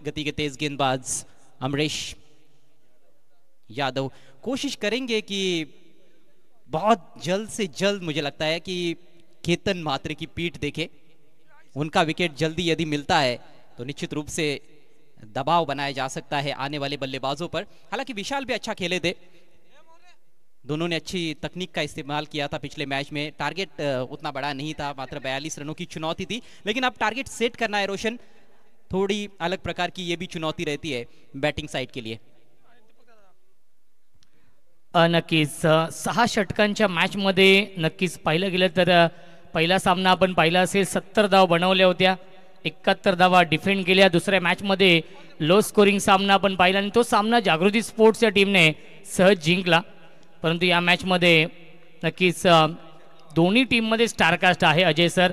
गति के तेज गेंदबाज अमरीश यादव कोशिश करेंगे कि बहुत जल्द से जल्द, मुझे लगता है कि केतन म्हात्रे की पीठ देखे। उनका विकेट जल्दी यदि मिलता है तो निश्चित रूप से दबाव बनाया जा सकता है आने वाले बल्लेबाजों पर। हालांकि विशाल भी अच्छा खेले थे, दोनों ने अच्छी तकनीक का इस्तेमाल किया था पिछले मैच में। टारगेट उतना बड़ा नहीं था, मात्र 42 रनों की चुनौती थी, लेकिन अब टारगेट सेट करना है रोशन, थोड़ी अलग प्रकार की ये भी चुनौती रहती है बैटिंग साइड के लिए। नक्कीच 6 षटकांच्या मॅच मध्ये नक्कीच पाहिलं गेलं तर पहिला सामना आपण पाहिला असेल 70 धाव बनवल्या होत्या, 71 धावा डिफेंड केल्या। दुसऱ्या मॅच मध्ये लो स्कोरिंग सामना आपण पाहिला आणि तो सामना जागृती स्पोर्ट्सच्या टीमने सहज जिंकला। परंतु या मॅच मध्ये नक्कीच दोन्ही टीम मध्ये स्टारकास्ट आहे अजय सर,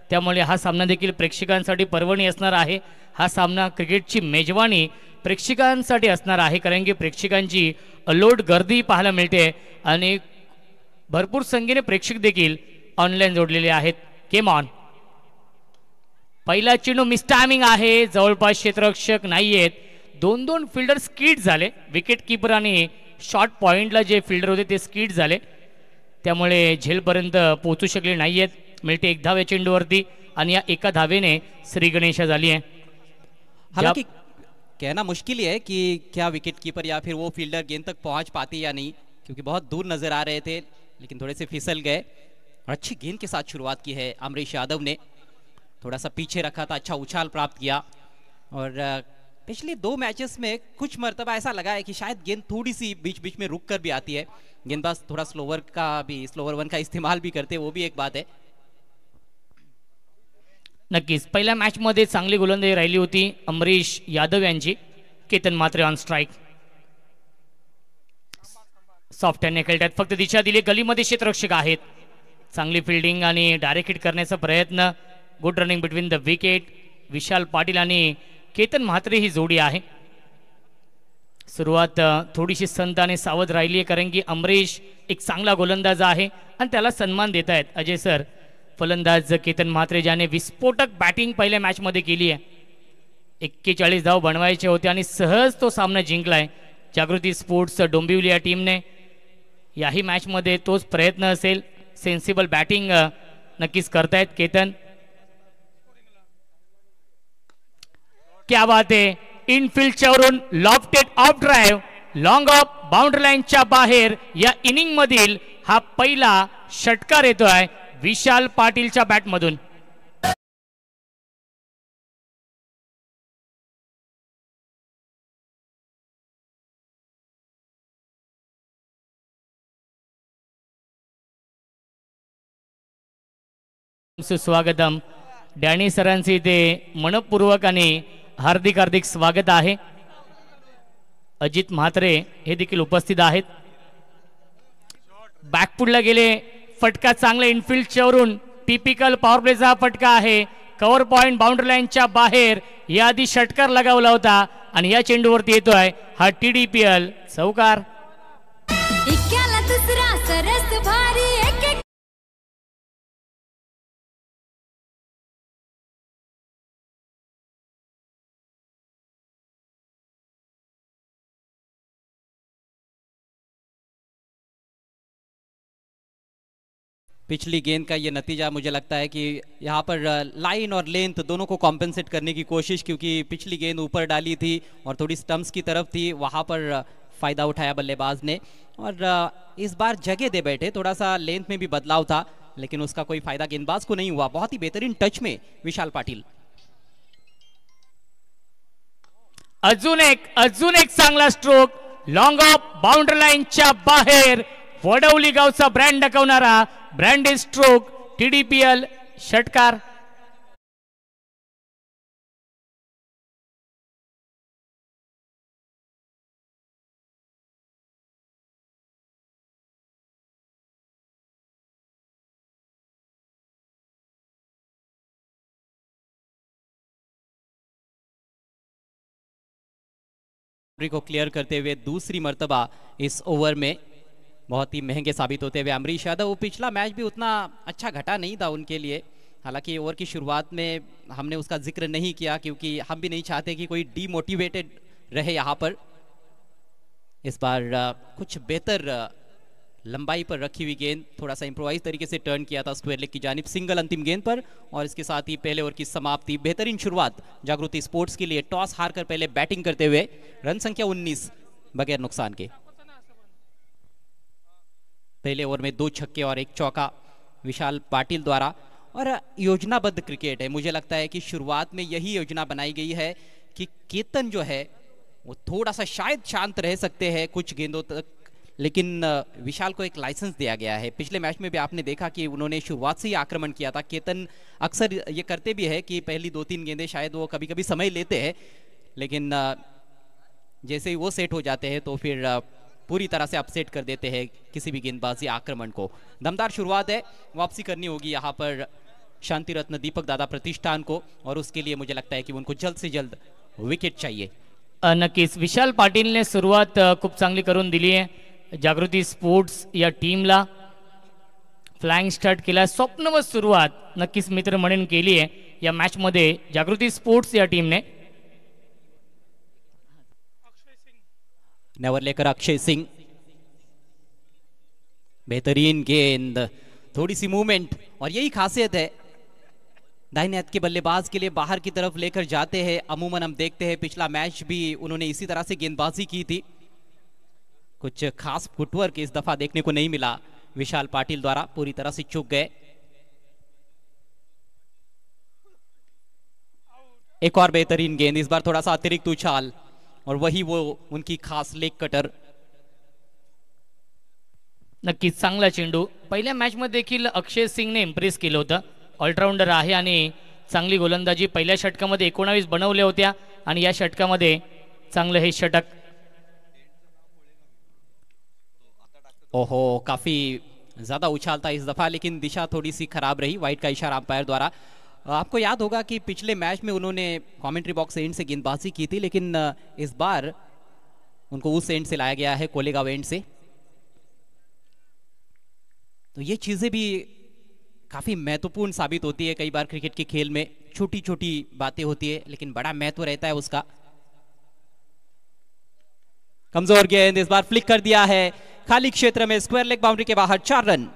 त्यामुळे हा सामना देखील प्रेक्षकांसाठी पर्वणी असणार आहे। हा सामना क्रिकेटची मेजवानी प्रेक्षकांसाठी असणार आहे, कारण की प्रेक्षकांची अलोट गर्दी पाहायला मिळते आणि भरपूर संख्येने प्रेक्षक देखील ऑनलाईन जोडलेले आहेत। केम ऑन, पहिला चेंडू मिस टायमिंग आहे, जवळपास क्षेत्ररक्षक नाहीयेत, 2 फिल्डर स्किड झाले। विकेट कीपर आणि शॉर्ट पॉइंटला जे फिल्डर होते ते स्किड झाले, त्यामुळे झेलपर्यंत पोहोचू शकले नाहीयेत। मिळते 1 धाव या चेंडूवरती आणि या एका धावेने श्री गणेशा झाली आहे। हालांकि कहना मुश्किल ही है कि क्या विकेट कीपर या फिर वो फील्डर गेंद तक पहुंच पाती या नहीं, क्योंकि बहुत दूर नजर आ रहे थे, लेकिन थोड़े से फिसल गए। और अच्छी गेंद के साथ शुरुआत की है अमरीश यादव ने, थोड़ा सा पीछे रखा था, अच्छा उछाल प्राप्त किया। और पिछले 2 मैचेस में कुछ मर्तबा ऐसा लगा है कि शायद गेंद थोड़ी सी बीच बीच में रुक कर भी आती है, गेंदबाज थोड़ा स्लोवर वन का इस्तेमाल भी करते, वो भी एक बात है। नक्कीच पहिल्या मॅच मध्ये चांगली गोलंदाजी राहिली होती अमरीश यादव यांची। Ketan Mhatre on strike, soft हँडने खेळतात, फक्त दिशा दिली, गलीमध्ये क्षेत्ररक्षक आहेत, चांगली फिल्डिंग आणि डायरेक्ट हिट करण्याचा प्रयत्न। Good running between the wicket, Vishal Patil आणि केतन म्हात्रे ही जोडी आहे। सुरुवात थोडीशी संत आणि सावध राहिली आहे, कारण की अमरीश एक चांगला गोलंदाज आहे आणि त्याला सन्मान देत आहेत अजय सर। फलंदाज केतन म्हात्रे ज्याने विस्फोटक बॅटिंग पहिल्या मॅच मध्ये केली आहे, 41 धाव बनवायचे होते आणि सहज तो सामना जिंकलाय जागृती स्पोर्ट्स डोंबिवली या टीमने। याही मॅच मध्ये तोच प्रयत्न असेल, सेन्सिबल बॅटिंग नक्कीच करतायत केतन। क्या बात आहे, इनफिल्डच्या वरून lofted of drive, long of boundary लाईनच्या बाहेर या इनिंग मधील हा पहिला षटकार येतोय विशाल पाटीलच्या बॅटमधून। सुस्वागतम, डॅनी सरांचे इथे मनपूर्वक आणि हार्दिक स्वागत आहे। अजित म्हात्रे हे देखील उपस्थित आहेत। बॅकफुटला गेले, फटका चांगला इनफिल्डच्या वरून, टिपिकल पॉवर प्लेचा फटका आहे, कव्हर पॉइंट बाउंड्री लाईनच्या बाहेर याआधी षटकार लगावला होता आणि या चेंडूवरती येतोय हा TDPL चौकार। पिछली गेंद का ये नतीजा मुझे लगता है कि यहाँ पर लाइन और लेंथ दोनों को कॉम्पेंसेट करने की कोशिश, क्योंकि पिछली गेंद ऊपर डाली थी और थोड़ी स्टंप्स की तरफ थी, वहाँ पर फ़ायदा उठाया बल्लेबाज ने और इस बार जगह दे बैठे। थोड़ा सा लेंथ में भी बदलाव था, लेकिन उसका कोई फ़ायदा गेंदबाज को नहीं हुआ। बहुत ही बेहतरीन टच में विशाल पाटिल। अजून एक चांगला स्ट्रोक, लॉंग ऑफ बाउंड्री लाईनच्या बाहेर, वडवली गावचा ब्रँड दाखवणारा ब्रँडेड स्ट्रोक, TDPL षटकार। को क्लियर करते हुए दूसरी मर्तबा इस ओवर में बहुत ही महंगे साबित होते हुए अमरीश यादव। वो पिछला मैच भी उतना अच्छा घटा नहीं था उनके लिए, हालांकि ओवर की शुरुआत में हमने उसका जिक्र नहीं किया क्योंकि हम भी नहीं चाहते कि कोई डीमोटिवेटेड रहे यहाँ पर। इस बार कुछ बेहतर लंबाई पर रखी हुई गेंद, थोड़ा सा इम्प्रोवाइज तरीके से टर्न किया था स्क्वायर लेग की जानिब, सिंगल अंतिम गेंद पर, और इसके साथ ही पहले ओवर की समाप्ति। बेहतरीन शुरुआत जागृति स्पोर्ट्स के लिए, टॉस हारकर पहले बैटिंग करते हुए। रन संख्या 19 बगैर नुकसान के। पहले ओवर में 2 छक्के और 1 चौका विशाल पाटिल द्वारा। और योजनाबद्ध क्रिकेट है, मुझे लगता है कि शुरुआत में यही योजना बनाई गई है कि केतन जो है वो थोड़ा सा शायद शांत रह सकते हैं कुछ गेंदों तक, लेकिन विशाल को एक लाइसेंस दिया गया है। पिछले मैच में भी आपने देखा कि उन्होंने शुरुआत से ही आक्रमण किया था। केतन अक्सर ये करते भी है कि पहली 2-3 गेंदें शायद वो कभी कभी समय लेते हैं, लेकिन जैसे ही वो सेट हो जाते हैं तो फिर पूरी तरह से अपसेट कर देते हैं किसी भी गेंदबाजी आक्रमण को। दमदार शुरुआत है, वापसी करनी होगी यहाँ पर शांति रत्न दीपक दादा प्रतिष्ठान को, और उसके लिए मुझे लगता है कि उनको जल्द से जल्द विकेट चाहिए। नक्कीच विशाल पाटीलने सुरुवात खूप चांगली करून दिली आहे जागृती स्पोर्ट्स या टीमला। फ्लाइंग स्टार्ट केला, स्वप्नवत सुरुवात नक्कीच मित्र म्हणून केली आहे या मॅच मध्ये जागृती स्पोर्ट्स या टीमने। नेवर लेकर अक्षय सिंह, बेहतरीन गेंद, थोड़ी सी मूवमेंट, और यही खासियत है दाहिने हाथ के बल्लेबाज के लिए, बाहर की तरफ लेकर जाते हैं। अमूमन हम देखते हैं पिछला मैच भी उन्होंने इसी तरह से गेंदबाजी की थी। कुछ खास फुटवर्क इस दफा देखने को नहीं मिला विशाल पाटिल द्वारा, पूरी तरह से चूक गए। एक और बेहतरीन गेंद, इस बार थोड़ा सा अतिरिक्त उछाल, और वही वो उनकी खास लेग कटर। नक्कीच चांगला चेंडू। पहिल्या मॅच मध्ये देखील अक्षय सिंगने इम्प्रेस केलं होतं, ऑलराऊंडर आहे आणि चांगली गोलंदाजी। पहिल्या षटकामध्ये 19 बनवल्या होत्या आणि या षटकामध्ये चांगलं हे षटक। ओहो, काफी ज्यादा उछाल था इस दफा, लेकिन दिशा थोड़ी सी खराब रही, वाइट का इशारा अंपायर द्वारा। आपको याद होगा कि पिछले मैच में उन्होंने कमेंट्री बॉक्स एंड से गेंदबाजी की थी, लेकिन इस बार उनको उस एंड से लाया गया है, कोलेगांव एंड से। तो ये चीजें भी काफी महत्वपूर्ण साबित होती है कई बार क्रिकेट के खेल में। छोटी छोटी बातें होती है लेकिन बड़ा महत्व रहता है उसका। कमजोर गेंद, इस बार फ्लिक कर दिया है खाली क्षेत्र में, स्क्वायर लेग बाउंड्री के बाहर, 4 रन।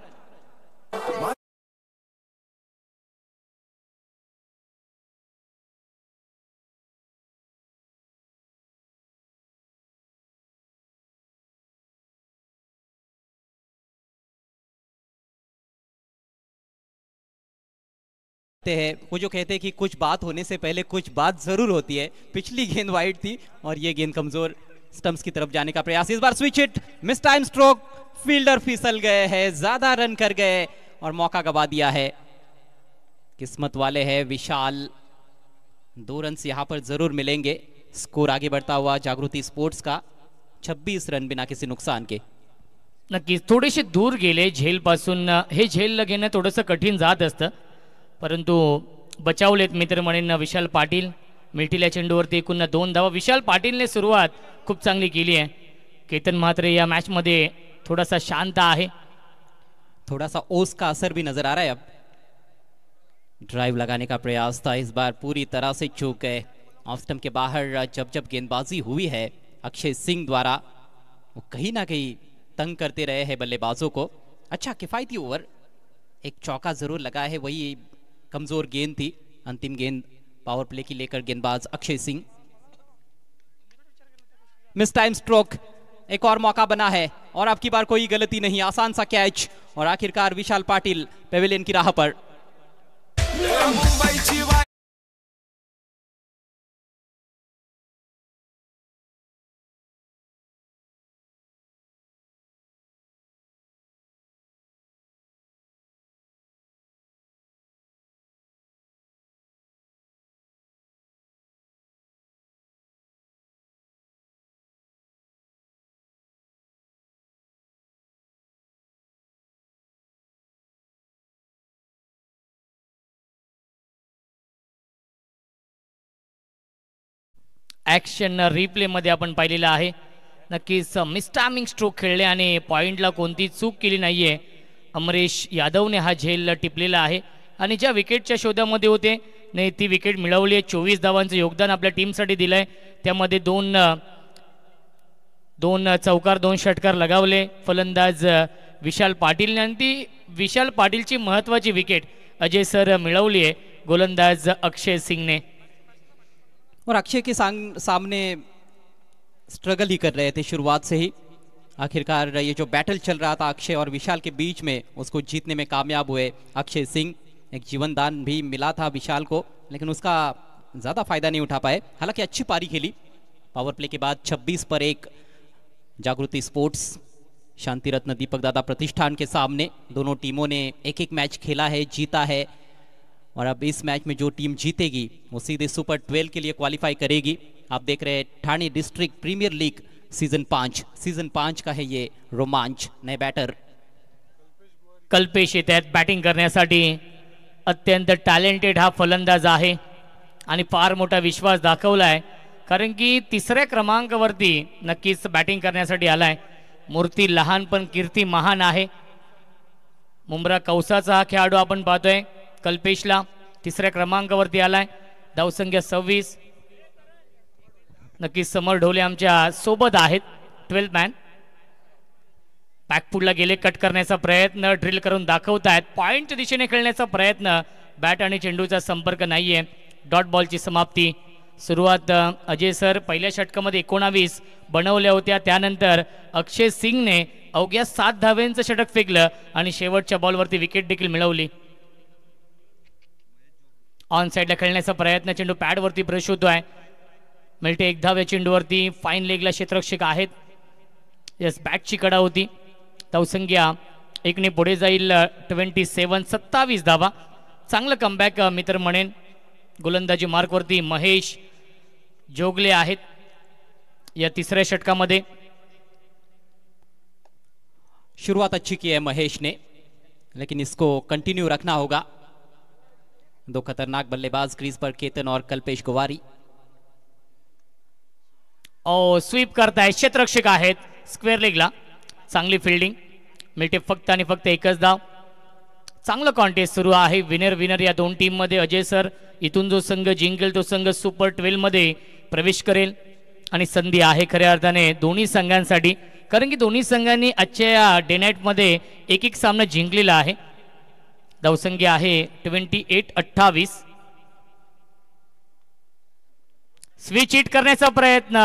है वो जो कहते हैं कि कुछ बात होने से पहले कुछ बात जरूर होती है। पिछली गेंद वाइड थी और ये गेंद कमजोर, स्टंप्स की तरफ जाने का प्रयास। इस बार switch hit, miss time stroke, fielder फिसल गए हैं, ज्यादा रन कर गए और मौका गवा दिया है। किस्मत वाले हैं विशाल, 2 रन यहां पर जरूर मिलेंगे। स्कोर आगे बढ़ता हुआ जागृती स्पोर्ट्स का 26 रन बिना किसी नुकसान के। नक्कीच थोडेसे दूर गेले झेल पासून, हे झेल घेणं थोडंसं कठीण जात असतं, परंतु बचावलेत मित्र म्हणून विशाल पाटील। मिळतील्या चेंडूवरती एकूण 2 धावा। विशाल पाटीलने सुरुवात खूप चांगली केली आहे। केतन मात्र या मॅच मध्ये थोडासा शांत आहे, थोड़ा सा ओस का असर भी नजर आ रहा है। अब ड्राइव लगाने का प्रयास था, इस बार पूरी तरह से चूक गए। ऑफ स्टंप के बाहर जब जब गेंदबाजी हुई है अक्षय सिंह द्वारा, वो कहीं ना कहीं तंग करते रहे हैं बल्लेबाजों को। अच्छा किफायती ओवर, एक चौका जरूर लगा है, वही कमजोर गेंद थी। अंतिम गेंद पावर प्ले की लेकर गेंदबाज Akshay Singh. Miss time stroke, एक और मौका बना है और अब की बार कोई गलती नहीं, आसान सा कैच, और आखिरकार विशाल पाटिल पेविलियन की राह पर। ॲक्शन रिप्लेमध्ये आपण पाहिलेलं आहे। नक्कीच मिसटायमिंग स्ट्रोक खेळले आणि पॉइंटला कोणती चूक केली नाहीये। अमरेश यादवने हा झेल टिपलेला आहे। आणि ज्या विकेटच्या शोधामध्ये होते नाही ती विकेट मिळवली आहे. 24 धावांचं योगदान आपल्या टीमसाठी दिलं आहे. त्यामध्ये दोन चौकार 2 षटकार लगावले फलंदाज विशाल पाटीलने आणि ती विशाल पाटीलची महत्त्वाची विकेट अजय सर मिळवली आहे गोलंदाज अक्षय सिंगने. और अक्षय के सामने स्ट्रगल ही कर रहे थे शुरुआत से ही. आखिरकार ये जो बैटल चल रहा था अक्षय और विशाल के बीच में उसको जीतने में कामयाब हुए अक्षय सिंह. एक जीवन दान भी मिला था विशाल को लेकिन उसका ज़्यादा फायदा नहीं उठा पाए. हालांकि अच्छी पारी खेली. पावर प्ले के बाद 26 पर 1 जागृति स्पोर्ट्स शांति रत्न दीपक दादा प्रतिष्ठान के सामने. दोनों टीमों ने एक एक मैच खेला है, जीता है और अब इस मैच में जो टीम जीतेगी वो सीधे सुपर 12 के लिए क्वालिफाई करेगी. आप देख रहे हैं Thane district premier league season 5 का है ये रोमांच. नए बैटर कल्पेश येत आहेत बॅटिंग करण्यासाठी. अत्यंत टॅलेंटेड हा फलंदाज आहे आणि फार मोठा विश्वास दाखवलाय कारण की 3ऱ्या क्रमांकावरती नक्कीच बॅटिंग करण्यासाठी आलाय. मूर्ती लहान पण कीर्ती महान आहे. मुंब्रा कौसाचा हा खेळाडू आपण पाहतोय. कल्पेशला 3ऱ्या क्रमांकावरती आलाय. धावसंख्या 26. नक्कीच समर ढोले आमच्या सोबत आहेत. 12 मॅन बॅकफुटला गेले. कट करण्याचा प्रयत्न ड्रिल करून दाखवतायत. पॉइंटच्या दिशेने खेळण्याचा प्रयत्न. बॅट आणि चेंडूचा संपर्क नाहीये. डॉट बॉलची समाप्ती. सुरुवात अजय सर पहिल्या षटकामध्ये 19 बनवल्या होत्या. त्यानंतर अक्षय सिंगने अवघ्या 7 धाव्यांचं षटक फेकलं आणि शेवटच्या बॉलवरती विकेट देखील मिळवली. ऑन साइडला खेळण्याचा प्रयत्न. चेंडू पॅडवरती ब्रश होतोय. मिळते 1 धाव या चेंडूवरती. फाईन लेगला क्षेत्ररक्षक आहेत. यस बॅटची कडा होती. धावसंख्या 1 ने पुढे जाईल. 27 धावा. चांगलं कमबॅक मित्र म्हणेन. गोलंदाजी मार्कवरती महेश जोगले आहेत या 3ऱ्या षटकामध्ये. शुरुआत अच्छी की है महेश ने लेकिन इसको कंटिन्यू रखना होगा. 2 खतरनाक बल्लेबाज क्रीज पर केतन और कल्पेश गोवारी. स्वीप करताय. क्षेत्ररक्षक आहेत स्क्वेअर लेगला. चांगली फिल्डिंग. मिळते फक्त आणि फक्त 1च धाव. चांगलं कॉन्टेस्ट सुरू आहे. विनर या 2 टीम मध्ये. अजय सर इथून जो संघ जिंकेल तो संघ सुपर 12 मध्ये प्रवेश करेल आणि संधी आहे खऱ्या अर्थाने दोन्ही संघांसाठी कारण की दोन्ही संघांनी आजच्या डे नाईट मध्ये एक सामना जिंकलेला आहे. धावसंख्या आहे 28-28. स्विच हिट करण्याचा प्रयत्न.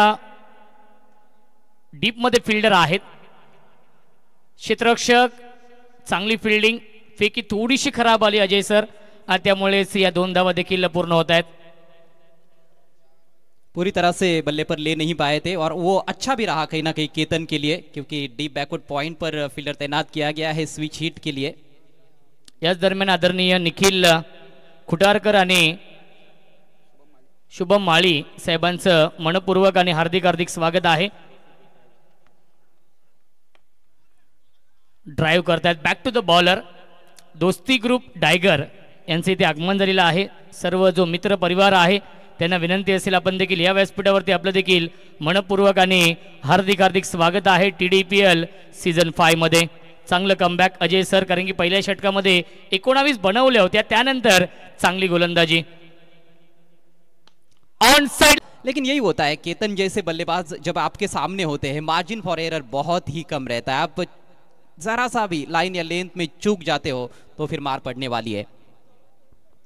डीप मध्ये फिल्डर आहेत. क्षेत्ररक्षक. चांगली फिल्डिंग. फेकी थोडीशी खराब आली अजय सर त्यामुळेच या 2 धावा देखील पूर्ण होत आहेत. पूरी तरह से बल्ले पर ले नहीं पाए थे और वो अच्छा भी रहा कहीं ना कहीं केतन के लिए क्योंकि डीप बैकवर्ड पॉइंट पर फील्डर तैनात किया गया है स्विच हिट के लिए. याच दरम्यान आदरणीय निखिल खुटारकर आणि शुभम माळी साहेबांचं मनपूर्वक आणि हार्दिक स्वागत आहे. ड्राइव्ह करतात. Back to the bowler. Dosti group डायगर यांचे इथे आगमन झालेलं आहे. सर्व जो मित्र परिवार आहे त्यांना विनंती असेल आपण देखील या व्यासपीठावरती आपलं देखील मनपूर्वक आणि हार्दिक स्वागत आहे TDPL सीझन 5 मध्ये. चांगलं कमबॅक अजय सर कारण की पहिल्या षटकामध्ये 19 बनवल्या होत्या. त्यानंतर चांगली गोलंदाजी. On side. लेकिन यही होता है केतन जैसे बल्लेबाज जब आपके सामने होते हैं मार्जिन फॉर एरर बहुत ही कम रहता है. आप जरा सा भी लाइन या लेंथ में चूक जाते हो तो फिर मार पड़ने वाली है.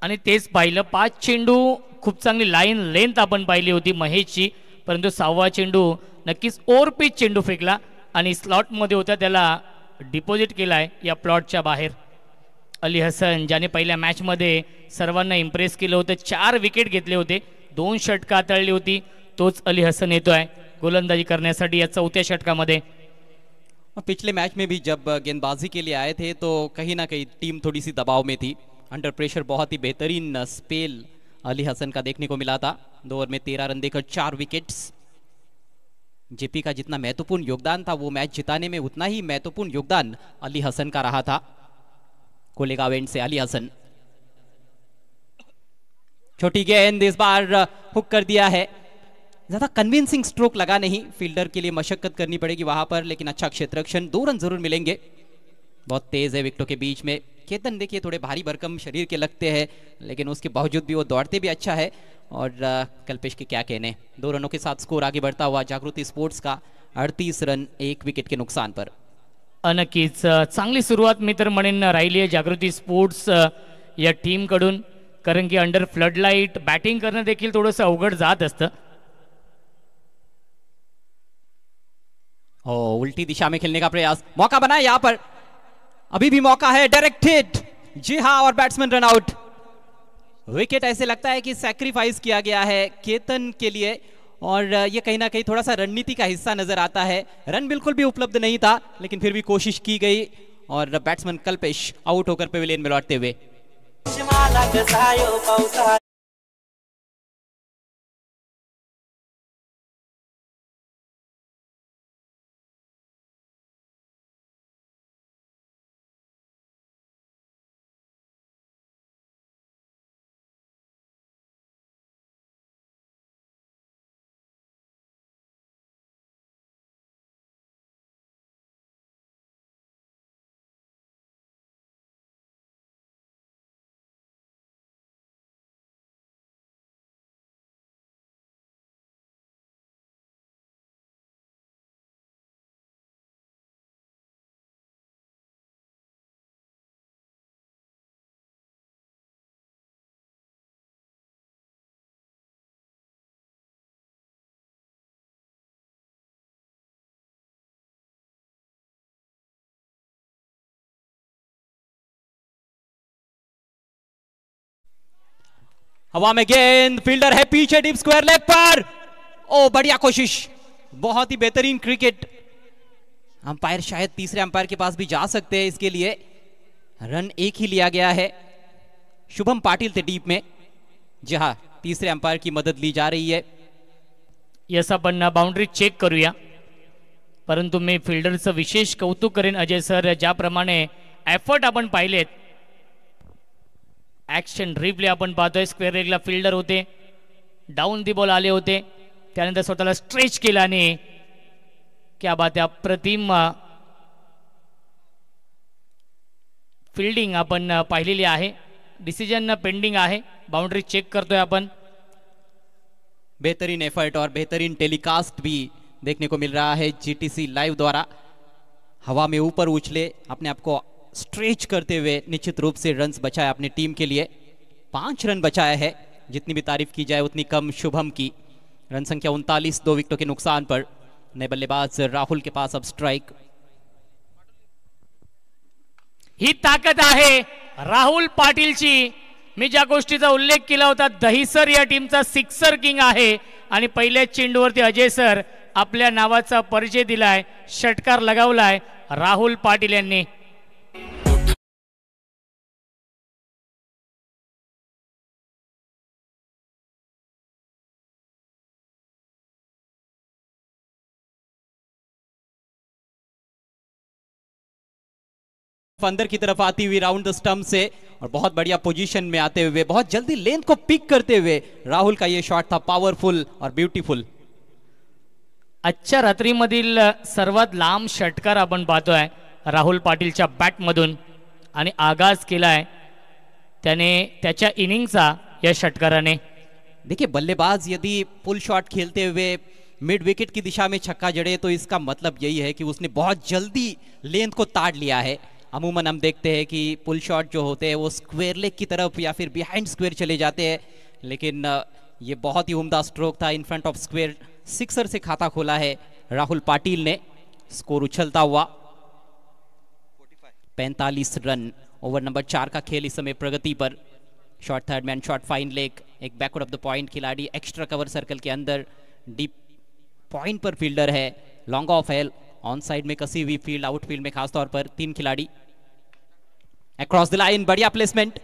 आणि तेच पाहिलं. 5 चेंडू खूप चांगली लाईन लेंथ आपण पाहिली होती महेशची परंतु 6वा चेंडू नक्कीच ओव्हर पिच चेंडू फेकला आणि स्लॉट मध्ये होता त्याला डिपॉझिट केलाय या प्लॉटच्या बाहेर. अली हसन ज्याने पहिल्या मॅच मध्ये सर्वांना इम्प्रेस केलं होतं. 4 विकेट घेतले होते. 2 षटकं हाताळली होती. तोच अली हसन येतोय गोलंदाजी करण्यासाठी या 4थ्या षटकामध्ये. पिछले मैच में भी जब गेंदबाजी के लिए आए थे तो कहीं ना कहीं टीम थोड़ी सी दबाव में थी. अंडर प्रेशर बहुत ही बेहतरीन स्पेल अली हसन का देखने को मिला था. 2 ओवर में 13 रन देकर 4 विकेट्स. जेपी का जितना महत्वपूर्ण योगदान था वो मैच जिताने में उतना ही महत्वपूर्ण योगदान अली हसन का रहा था. कोलेगांव एंड से अली हसन. छोटी गेंद इस बार हुक कर दिया है. ज्यादा कन्विंसिंग स्ट्रोक लगा नहीं. फील्डर के लिए मशक्कत करनी पड़ेगी वहां पर लेकिन अच्छा क्षेत्ररक्षण. 2 रन जरूर मिलेंगे. बहुत तेज है विकेटों के बीच में. केतन देखिए थोड़े भारी भरकम शरीर के लगते हैं, लेकिन उसके बावजूद भी वो दौड़ते भी अच्छा है। और कल्पेश के क्या कहने, 2 रनों के साथ स्कोर आगे बढ़ता हुआ जागृति स्पोर्ट्स का 38 रन 1 विकेट के नुकसान पर। नक्कीच चांगली सुरुवात मी तर म्हणेन राहिली आहे जागृती स्पोर्ट्स या टीम कडून, कारण की अंडर फ्लडलाइट बॅटिंग करणं देखील थोडंसं अवघड जात असतं। उल्टी दिशा में खेलने का प्रयास, मौका बना है यहाँ पर, अभी भी मौका है, डायरेक्ट हिट, जी हाँ, और बैट्समैन रन आउट। विकेट ऐसे लगता है कि सैक्रिफाइस किया गया है केतन के लिए, और ये कहीं ना कहीं थोड़ा सा रणनीति का हिस्सा नजर आता है। रन बिल्कुल भी उपलब्ध नहीं था, लेकिन फिर भी कोशिश की गई, और बैट्समैन कल्पेश आउट होकर पेविलियन में लौटते हुए। हवा में गेंद, फील्डर है पीछे डीप स्क्वायर लेग पर, ओ बढ़िया कोशिश, बहुत ही बेहतरीन क्रिकेट। अंपायर शायद तीसरे अंपायर के पास भी जा सकते हैं इसके लिए। रन एक ही लिया गया है, शुभम पाटिल थे डीप में। जी हाँ, तीसरे अंपायर की मदद ली जा रही है। यस, आपण बाउंड्री चेक करूया, परंतु मी फिल्डरचं विशेष कौतुक करेन अजय सर, ज्याप्रमाणे एफर्ट आपण पाहिलेत। ॲक्शन रिप्ले आपण पाहतोय, स्क्वेअर लेगला फिल्डर होते, डाऊन दी बॉल आले होते, त्यानंतर स्वतःला स्ट्रेच केला आणि क्या बात आहे, अप्रतिम फील्डिंग आपण पाहिलेली आहे। डिसिजन पेंडिंग आहे, बाउंड्री चेक करतोय आपण। बेहतरीन एफर्ट और बेहतरीन टेलीकास्ट भी देखने को मिल रहा है जीटीसी लाइव द्वारा। हवा में ऊपर उछले, अपने आप को स्ट्रेच करते हुए निश्चित रूप से रन्स बचाया अपनी टीम के लिए। 5 रन बचाया है, जितनी भी तारीफ की जाए उतनी कम शुभम की। रन संख्या 39, 2 विकेटों के नुकसान पर। नए बल्लेबाज राहुल के पास अब स्ट्राइक। ही ताकद आहे राहुल पाटीलची। मी ज्या गोष्टीचा उल्लेख केला होता, दहिसर या टीमचा सिक्सर किंग आहे, आणि पहिल्या चेंडूवरती अजय सर आपल्या नावाचा परिचय दिलाय, षटकार लगावलाय राहुल पाटील यांनी। अंदर की तरफ आती हुई राउंड द स्टंप से, और बहुत बढ़िया पोजीशन में आते हुए, बहुत जल्दी लेंथ को पिक करते हुए राहुल का ये शॉट था पावरफुल और ब्यूटीफुल। आजच्या रात्रीमधील सर्वात लांब षटकार आपण पाहतोय राहुल पाटीलच्या बॅटमधून, आणि आगाज केलाय त्याने त्याच्या इनिंगचा या षटकाराने। देखिए, बल्लेबाज यदि पुल शॉट खेलते हुए मिड विकेट की दिशा में छक्का जड़े, तो इसका मतलब यही है कि उसने बहुत जल्दी लेंथ को ताड़ लिया है। अमूमन हम देखते हैं कि पुल शॉट जो होते हैं वो स्क्वायर लेग की तरफ या फिर बिहाइंड स्क्वायर चले जाते हैं, लेकिन ये बहुत ही उम्दा स्ट्रोक था, in front of square sixer से खाता खोला है राहुल पाटिल ने। स्कोर उछलता हुआ 45 रन। ओवर नंबर 4 का खेल इस समय प्रगति पर। Shot third man, shot fine leg, एक बैकवर्ड ऑफ द पॉइंट खिलाड़ी, एक्स्ट्रा कवर सर्कल के अंदर, डीप पॉइंट पर फील्डर है, लॉन्ग ऑफ है, ऑन साइड में कसी हुई फील्ड, आउटफील्ड में खासतौर पर 3 खिलाड़ी। अक्रॉस द लाइन, बढ़िया प्लेसमेंट,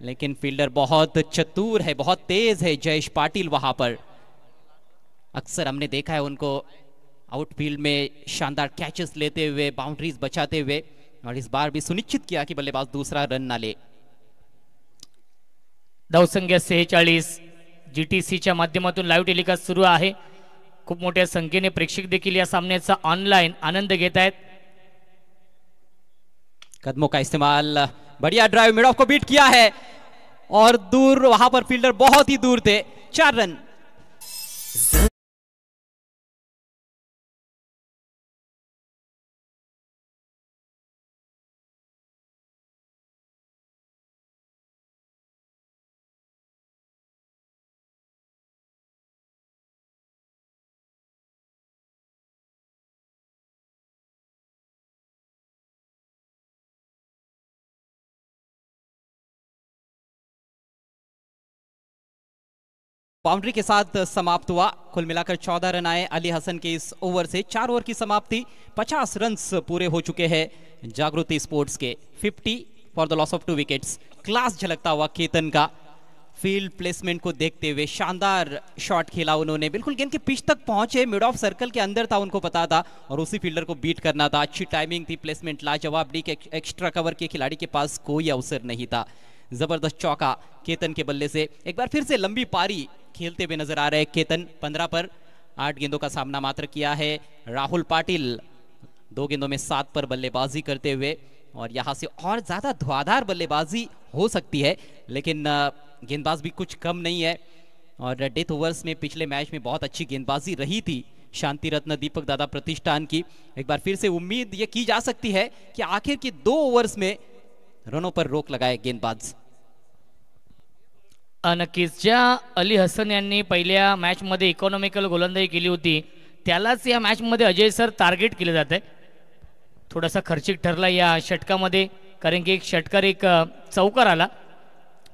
लेकिन फील्डर बहुत चतुर है, बहुत तेज है जयेश पाटिल वहां पर। अक्सर हमने देखा है उनको आउटफील्ड में शानदार कैचेस लेते हुए, बाउंड्रीज बचाते हुए, और इस बार भी सुनिश्चित किया कि बल्लेबाज दूसरा रन ना ले। धावसंख्या 46, जीटीसीच्या माध्यमातून लाईव्ह टेलिकास्ट सुरू आहे। खूप मोठ्या संख्येने प्रेक्षक देखील या सामन्याचा ऑनलाईन आनंद घेत आहेत। कदमों का इस्तेमाल, बढ़िया ड्राइव, मिड ऑफ को बीट किया है और दूर, वहां पर फील्डर बहुत ही दूर थे। 4 रन। बाउंड्री के साथ समाप्त हुआ। कुल मिलाकर 14 रन आए अली हसन के इस ओवर से। 4 ओवर की समाप्ति, 50 रन पूरे हो चुके हैं जागृति sports K. 50 for the loss of 2 wickets. Class झलकता हुआ केतन का। फील्ड प्लेसमेंट को देखते हुए शानदार शॉट खेला उन्होंने, बिल्कुल गेंद के पिच तक पहुंचे, मिड ऑफ सर्कल के अंदर था, उनको पता था और उसी फील्डर को बीट करना था। अच्छी टाइमिंग थी, प्लेसमेंट लाजवाब। डी के एक्स्ट्रा कवर के खिलाड़ी के पास कोई अवसर नहीं था। जबरदस्त चौका केतन के बल्ले से। एक बार फिर से लंबी पारी खेलते हुए नजर आ रहे केतन। 15 पर 8 गेंदों का सामना मात्र किया है राहुल पाटिल, 2 गेंदों में 7 पर बल्लेबाजी करते हुए। और यहां से और ज्यादा धुआंधार बल्लेबाजी हो सकती है, लेकिन गेंदबाज भी कुछ कम नहीं है। और डेथ ओवर्स में पिछले मैच में बहुत अच्छी गेंदबाजी रही थी शांति रत्न दीपक दादा प्रतिष्ठान की। एक बार फिर से उम्मीद ये की जा सकती है कि आखिर के 2 ओवर्स में रनों पर रोक लगाए गेंदबाज। नक्कीच ज्या अली हसन यांनी पहिल्या मॅचमध्ये इकॉनॉमिकल गोलंदाजी केली होती त्यालाच या मॅचमध्ये अजय सर टार्गेट केले जात आहे। थोडासा खर्चिक ठरला या षटकामध्ये, कारण की एक षटकार एक चौकार आला।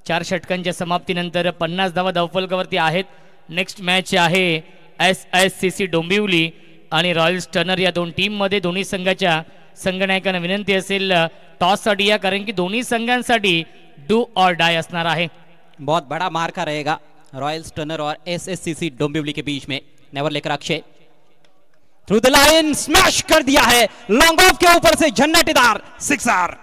4 षटकांच्या समाप्तीनंतर 50 धावा धावफलकावरती आहेत। नेक्स्ट मॅच आहे SSCC डोंबिवली आणि रॉयल्स टर्नर या 2 टीममध्ये। दोन्ही संघाच्या संघनायकांना विनंती असेल टॉससाठी या, कारण की दोन्ही संघांसाठी डू और डाय असणार आहे। बहुत बड़ा मार्का रहेगा रॉयल्स टर्नर और SSCC डोंबिवली के बीच में। नेवर लेकर अक्षय थ्रू द लाइन स्मैश कर दिया है, लॉन्ग ऑफ के ऊपर से झन्नटेदार सिक्सर।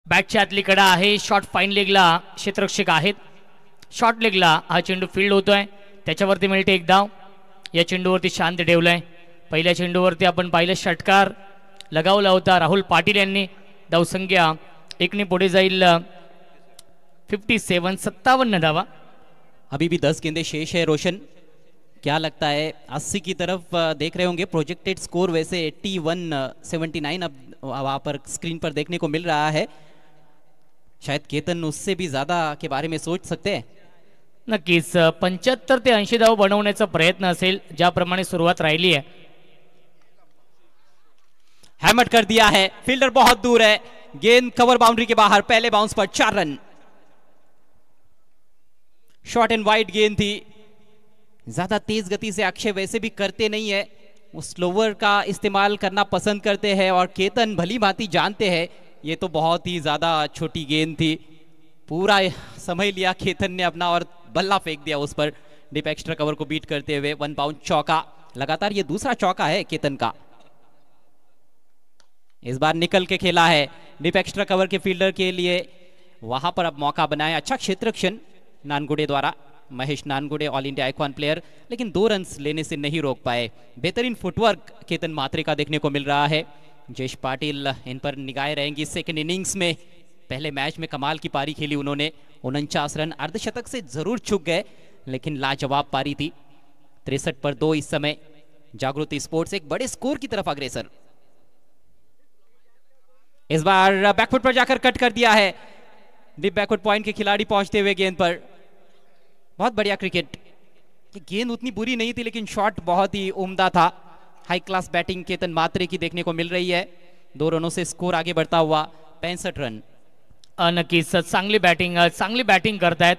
बॅटच्या आतली कडा आहे, शॉट फाईन लेगला क्षेत्ररक्षक आहेत। शॉर्ट लेगला हा चेंडू फील्ड होतोय, त्याच्यावरती मिळते एक धाव। या चेंडूवरती शांत ठेवलाय। पहिल्या चेंडूवरती आपण पाहिलं षटकार लगावला होता राहुल पाटील यांनी। धावसंख्या 1 ने पुढे जाईल 57 धावा। अभी भी 10 गेंदें शेष है। रोशन, क्या लगता है 80 की तरफ देख रहे होंगे प्रोजेक्टेड स्कोर, वैसे 81-79 अब वहां पर स्क्रीन पर देखने को मिल रहा है। शायद केतन उससे भी ज्यादा के बारे में सोच सकते हैं। नक्कीच 75 ते 80 धाव बनवण्याचा प्रयत्न असेल, ज्याप्रमाणे सुरुवात राहिली आहे। हैमट कर दिया है, फील्डर बहुत दूर है, गेंद कवर बाउंड्री के बाहर। पहले बाउंस पर 4 रन। शॉर्ट एंड वाइड गेंद थी, ज्यादा तेज गति से अक्षय वैसे भी करते नहीं है, वो स्लोवर का इस्तेमाल करना पसंद करते हैं। और केतन भली भांति जानते हैं ये तो बहुत ही ज्यादा छोटी गेंद थी। पूरा समय लिया केतन ने अपना और बल्ला फेंक दिया उस पर, डीप एक्स्ट्रा कवर को बीट करते हुए। 1 बाउंड चौका, लगातार ये दूसरा चौका है केतन का। इस बार निकल के खेला है डीप एक्स्ट्रा कवर के फील्डर के लिए, वहां पर अब मौका बनाया। अच्छा क्षेत्ररक्षण नानगुडे द्वारा, Mahesh Nangude all India icon player, लेकिन 2 रन लेने से नहीं रोक पाए। बेहतरीन फुटवर्क केतन मात्रे का देखने को मिल रहा है। जयेश पाटिल इन पर निगाहें रहेंगी। सेकंड इनिंग्स में पहले मैच में कमाल की पारी खेली उन्होंने, 49 रन, अर्धशतक से जरूर चूक गए लेकिन लाजवाब पारी थी। 63 पर 2 इस समय जागृति स्पोर्ट्स एक बड़े स्कोर की तरफ अग्रसर। इस बार बैकफुट पर जाकर कट कर दिया है, डीप बैकफुट पॉइंट के खिलाड़ी पहुंचते हुए गेंद पर। बहुत बढ़िया क्रिकेट, गेंद उतनी बुरी नहीं थी लेकिन शॉट बहुत ही उम्दा था। हाई क्लास बैटिंग केतन मात्रे की देखने को मिल रही है। 2 रनों से स्कोर आगे बढ़ता हुआ 65 रन। नक्कीच चांगली बॅटिंग करतायत।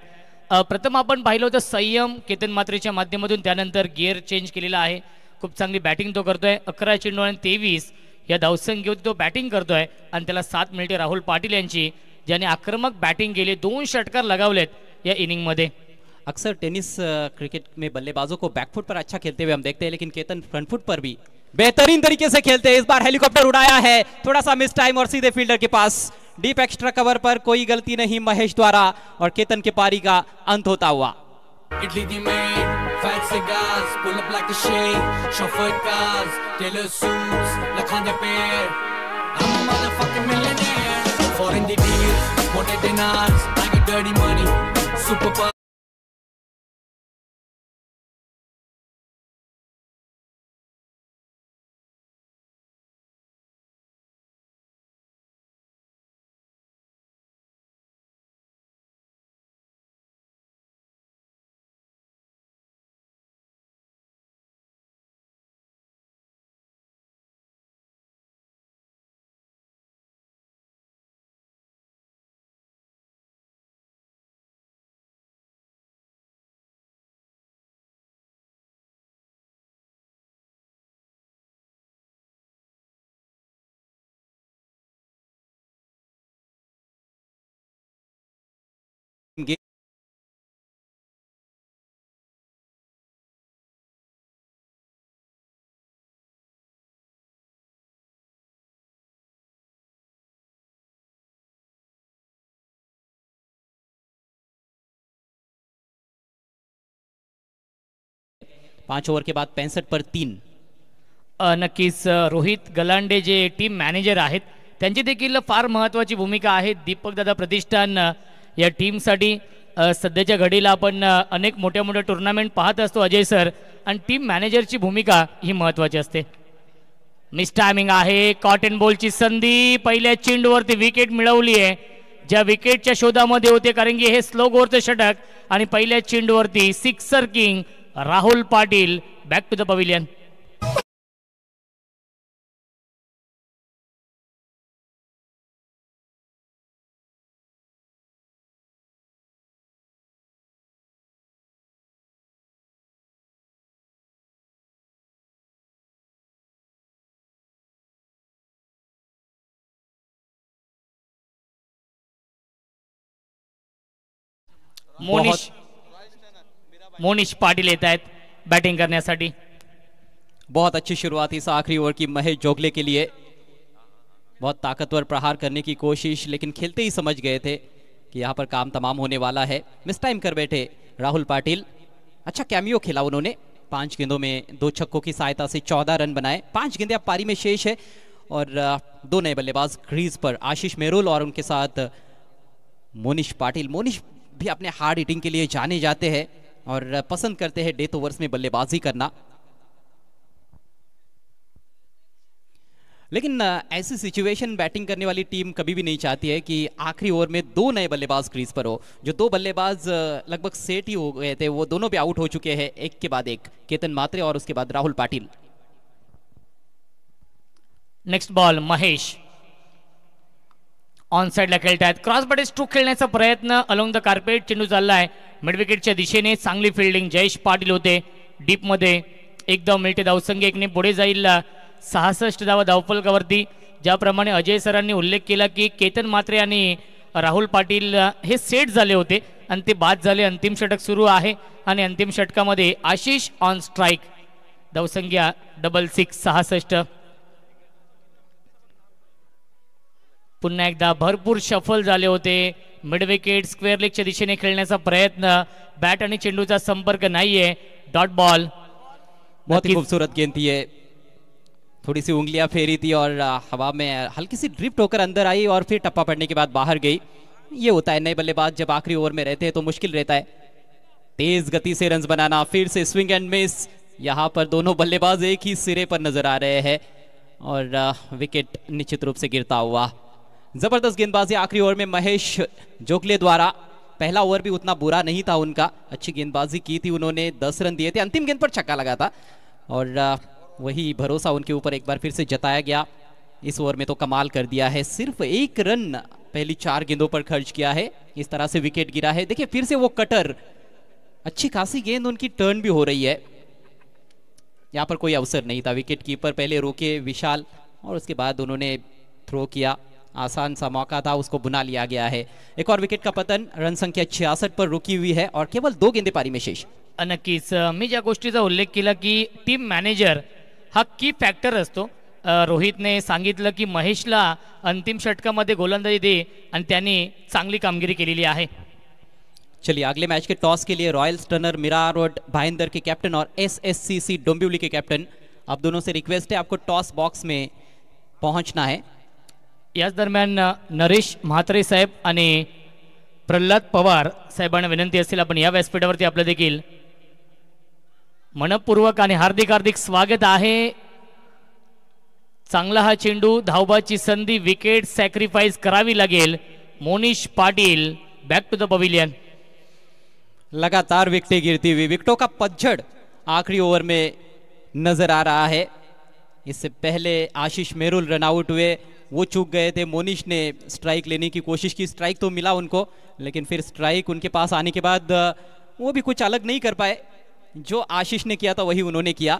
प्रथम आपण पाहिलं होतं संयम केतन मात्रेच्या माध्यमातून, त्यानंतर गिअर चेंज केलेला आहे। खूप चांगली बॅटिंग तो करतोय। 11 चेंडू आणि 23 या धावसंख्येवर तो बॅटिंग करतोय आणि त्याला 7 मिनिटे राहुल पाटील यांची, ज्याने आक्रमक बॅटिंग केली, 2 षटकार लगावलेत या इनिंग मध्ये। अक्सर टेनिस क्रिकेट में बल्लेबाजों को बैकफुट पर अच्छा खेलते हुए हम देखते हैं, लेकिन केतन फ्रंट फुट पर भी बेहतरीन तरीके से खेलते हैं। इस बार हेलीकॉप्टर उड़ाया है, थोड़ा सा मिस टाइम और सीधे फील्डर के पास। डीप एक्स्ट्रा कवर पर कोई गलती नहीं महेश द्वारा और केतन के पारी का अंत होता हुआ। Italy they made fat cigars, pull up like a shade, chauffeur cars, tailor suits, like on the pair. I'm a motherfucking millionaire. Foreign the deals, more than dinars, I get dirty money, super. पांच over के बाद 65 पर 3। नक्कीच रोहित गलांडे जे team manager आहेत त्यांची देखील फार महत्त्वाची भूमिका आहे। दीपक दादा प्रतिष्ठान या टीमसाठी सध्याच्या घडीला आपण अनेक मोठ्या मोठ्या टुर्नामेंट पाहत असतो अजय सर, आणि टीम मॅनेजरची भूमिका ही महत्त्वाची असते। मिस टायमिंग आहे, कॉटन बॉलची संधी, पहिल्या चेंडूवरती विकेट मिळवली आहे, ज्या विकेटच्या शोधामध्ये होते, कारण की हे स्लो गोरचं षटक आणि पहिल्या चेंडूवरती sixer king Rahul Patil back to the pavilion. Monish Patil येत आहेत बैटिंग करण्यासाठी। बहुत अच्छी शुरुआत इस आखिरी ओवर की महेश जोगले के लिए। बहुत ताकतवर प्रहार करने की कोशिश, लेकिन खेलते ही समझ गए थे कि यहाँ पर काम तमाम होने वाला है। मिस टाइम कर बैठे राहुल पाटिल। अच्छा कैमियो खेला उन्होंने, 5 गेंदों में 2 छक्कों की सहायता से 14 रन बनाए। 5 गेंदें अब पारी में शेष है और 2 नए बल्लेबाज क्रीज पर, आशीष मेहरुल और उनके साथ मोनिश पाटिल। मोनिश भी अपने हार्ड हिटिंग के लिए जाने जाते हैं और पसंद करते हैं डेथ ओवर्स में बल्लेबाजी करना। लेकिन ऐसी सिचुएशन बैटिंग करने वाली टीम कभी भी नहीं चाहती है कि आखिरी ओवर में 2 नए बल्लेबाज क्रीज पर हो। जो 2 बल्लेबाज लगभग सेट ही हो गए थे, वो दोनों भी आउट हो चुके हैं, एक के बाद एक, केतन मात्रे और उसके बाद Rahul Patil. Next ball Mahesh on साइडला खेळतात, क्रॉस बॉडी स्ट्रोक खेळण्याचा प्रयत्न अलोंग द कार्पेट, चेंडू चाललाय मिड विकेटच्या दिशेने, चांगली फिल्डिंग जयेश पाटील होते डीप मध्ये। एकदम मिळते धावसंख्या एकने पुढे जाईल 66 धावा धावफलकावरती। ज्याप्रमाणे अजय सरांनी उल्लेख केला की केतन मात्रे आणि राहुल पाटील हे सेट झाले होते आणि ते बाद झाले। अंतिम षटक सुरू आहे आणि अंतिम षटकामध्ये आशिष ऑन स्ट्राइक, धावसंख्या 6666। पुन्हा एकदा भरपूर शफल झाले होते, मिड विकेट स्क्वेअर लेगच्या दिशेने खेळण्याचा प्रयत्न, बॅट आणि चेंडूचा संपर्क नाहीये, डॉट बॉल। बहुत ही खूबसूरत गेंद थी ये, थोड़ी सी उंगलियां फेरी थी और हवा में हल्की सी ड्रिफ्ट होकर अंदर आई और फिर टप्पा पड़ने के बाद बाहर गई। ये होता है नए बल्लेबाज जब आखिरी ओवर में रहते हैं तो मुश्किल रहता है तेज गति से रन्स बनाना। फिर से स्विंग एंड मिस, यहाँ पर दोनों बल्लेबाज एक ही सिरे पर नजर आ रहे हैं और विकेट निश्चित रूप से गिरता हुआ। जबरदस्त गेंदबाजी आखिरी ओवर में महेश जोगले द्वारा। पहला ओवर भी उतना बुरा नहीं था उनका, अच्छी गेंदबाजी की थी उन्होंने, 10 रन दिए थे, अंतिम गेंद पर छक्का लगा था और वही भरोसा उनके ऊपर एक बार फिर से जताया गया। इस ओवर में तो कमाल कर दिया है, सिर्फ 1 रन पहली 4 गेंदों पर खर्च किया है, इस तरह से विकेट गिरा है। देखिए फिर से वो कटर, अच्छी खासी गेंद उनकी टर्न भी हो रही है। यहाँ पर कोई अवसर नहीं था, विकेट कीपर पहले रोके विशाल और उसके बाद उन्होंने थ्रो किया, आसान सा मौका था, उसको बुना लिया गया है। एक और विकेट का पतन, रन संख्या 66 पर रुकी हुई है और केवल 2 गेंदे पारी में शेष। नक्कीच मी ज्या गोष्टीचा उल्लेख केला की टीम मॅनेजर हा की फॅक्टर असतो। रोहितने सांगितलं की महेशला अंतिम षटकामध्ये गोलंदाजी दे आणि त्यांनी चांगली कामगिरी केलेली आहे। चलिए अगले मैच के टॉस के लिए royal stunner Mira road Bhayandar के कैप्टन और एसएससीसी डोंबिवली के कैप्टन, आप दोनों से रिक्वेस्ट है आपको टॉस बॉक्स में पहुंचना है। याच दरम्यान नरेश म्हात्रे साहेब आणि प्रल्हाद पवार साहेबांना विनंती असेल आपण या व्यासपीठावरती आपलं देखील मनपूर्वक आणि हार्दिक हार्दिक स्वागत आहे। चांगला हा चेंडू, धावबाची संधी, विकेट सॅक्रिफाइस करावी लागेल। Monish Patil back to the pavilion. लगातार विकेटें गिरती हुई, विकेटों का पतझड़ आखिरी ओवर में नजर आ रहा है। इससे पहले आशीष मेहरुल रन आउट हुए, वो चूक गए थे। मोनिश ने स्ट्राइक लेने की कोशिश की, स्ट्राइक तो मिला उनको, लेकिन फिर स्ट्राइक उनके पास आने के बाद वो भी कुछ अलग नहीं कर पाए, जो आशीष ने किया था वही उन्होंने किया।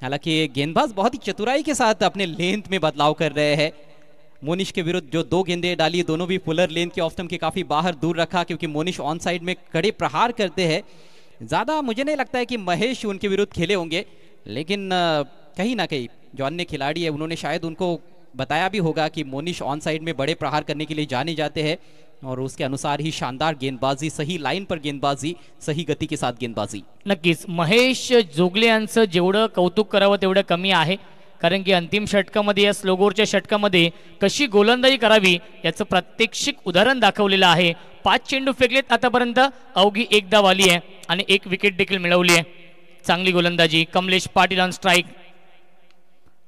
हालांकि गेंदबाज बहुत ही चतुराई के साथ अपने लेंथ में बदलाव कर रहे हैं। मोनिश के विरुद्ध जो 2 गेंदें डाली, दोनों भी फुलर लेंथ के ऑफ स्टंप के काफ़ी बाहर दूर रखा, क्योंकि मोनिश ऑन साइड में कड़े प्रहार करते हैं। ज़्यादा मुझे नहीं लगता है कि महेश उनके विरुद्ध खेले होंगे, लेकिन कहीं ना कहीं जो अन्य खिलाड़ी है उन्होंने शायद उनको बताया भी होगा कि मोनिश ऑन साइड में बड़े प्रहार करने के लिए जाने जाते हैं और उसके अनुसार ही शानदार गेंदबाजी, सही लाइन पर गेंदबाजी, सही गति के साथ गेंदबाजी। नक्कीच महेश जोगले यांचं जेवढं कौतुक करावं तेवढं कमी आहे, कारण की अंतिम षटकामध्ये या स्लोगोरच्या षटकामध्ये कशी गोलंदाजी करावी याचं प्रात्यक्षिक उदाहरण दाखवलेलं आहे। 5 चेंडू फेकलेत आतापर्यंत, अवघी 1 धाव आली आहे आणि 1 विकेट देखील मिळवली आहे। चांगली गोलंदाजी, कमलेश पाटील ऑन स्ट्राइक।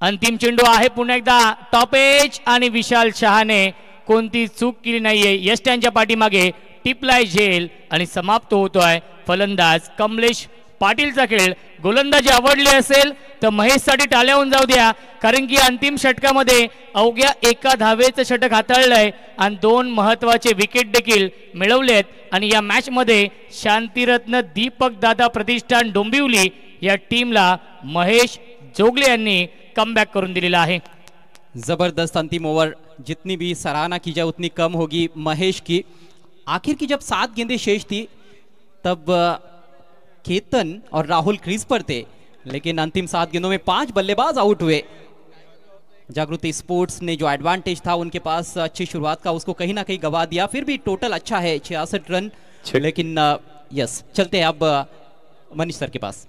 अंतिम चेंडू आहे पुन्हा एकदा टॉप एज आणि विशाल शहाने कोणती चूक केली नाहीये, यष्ट्यांच्या पाठीमागे टिपलाय झेल आणि समाप्त होतोय फलंदाज कमलेश पाटीलचा खेळ। गोलंदाजी आवडली असेल तर महेशसाठी टाळ्या होऊन जाऊ द्या, कारण की अंतिम षटकामध्ये अवघ्या 1 धावेचं षटक हाताळलंय आणि 2 महत्त्वाचे विकेट देखील मिळवलेत आणि या मॅच मध्ये शांतिरत्न दीपक दादा प्रतिष्ठान डोंबिवली या टीमला महेश जोगले यांनी कमबॅक करून दिलेला आहे। जबरदस्त अंतिम ओवर, जितनी भी सराहना की जाए उतनी कम होगी महेश की। आखिर की जब 7 गेंदें शेष थी तब केतन और राहुल क्रीज पर थे, लेकिन अंतिम 7 गेंदों में 5 बल्लेबाज आउट हुए। जागृति स्पोर्ट्स ने जो एडवांटेज था उनके पास अच्छी शुरुआत का, उसको कहीं ना कहीं गवा दिया। फिर भी टोटल अच्छा है 66 रन, लेकिन यस चलते हैं अब मनीष सर के पास।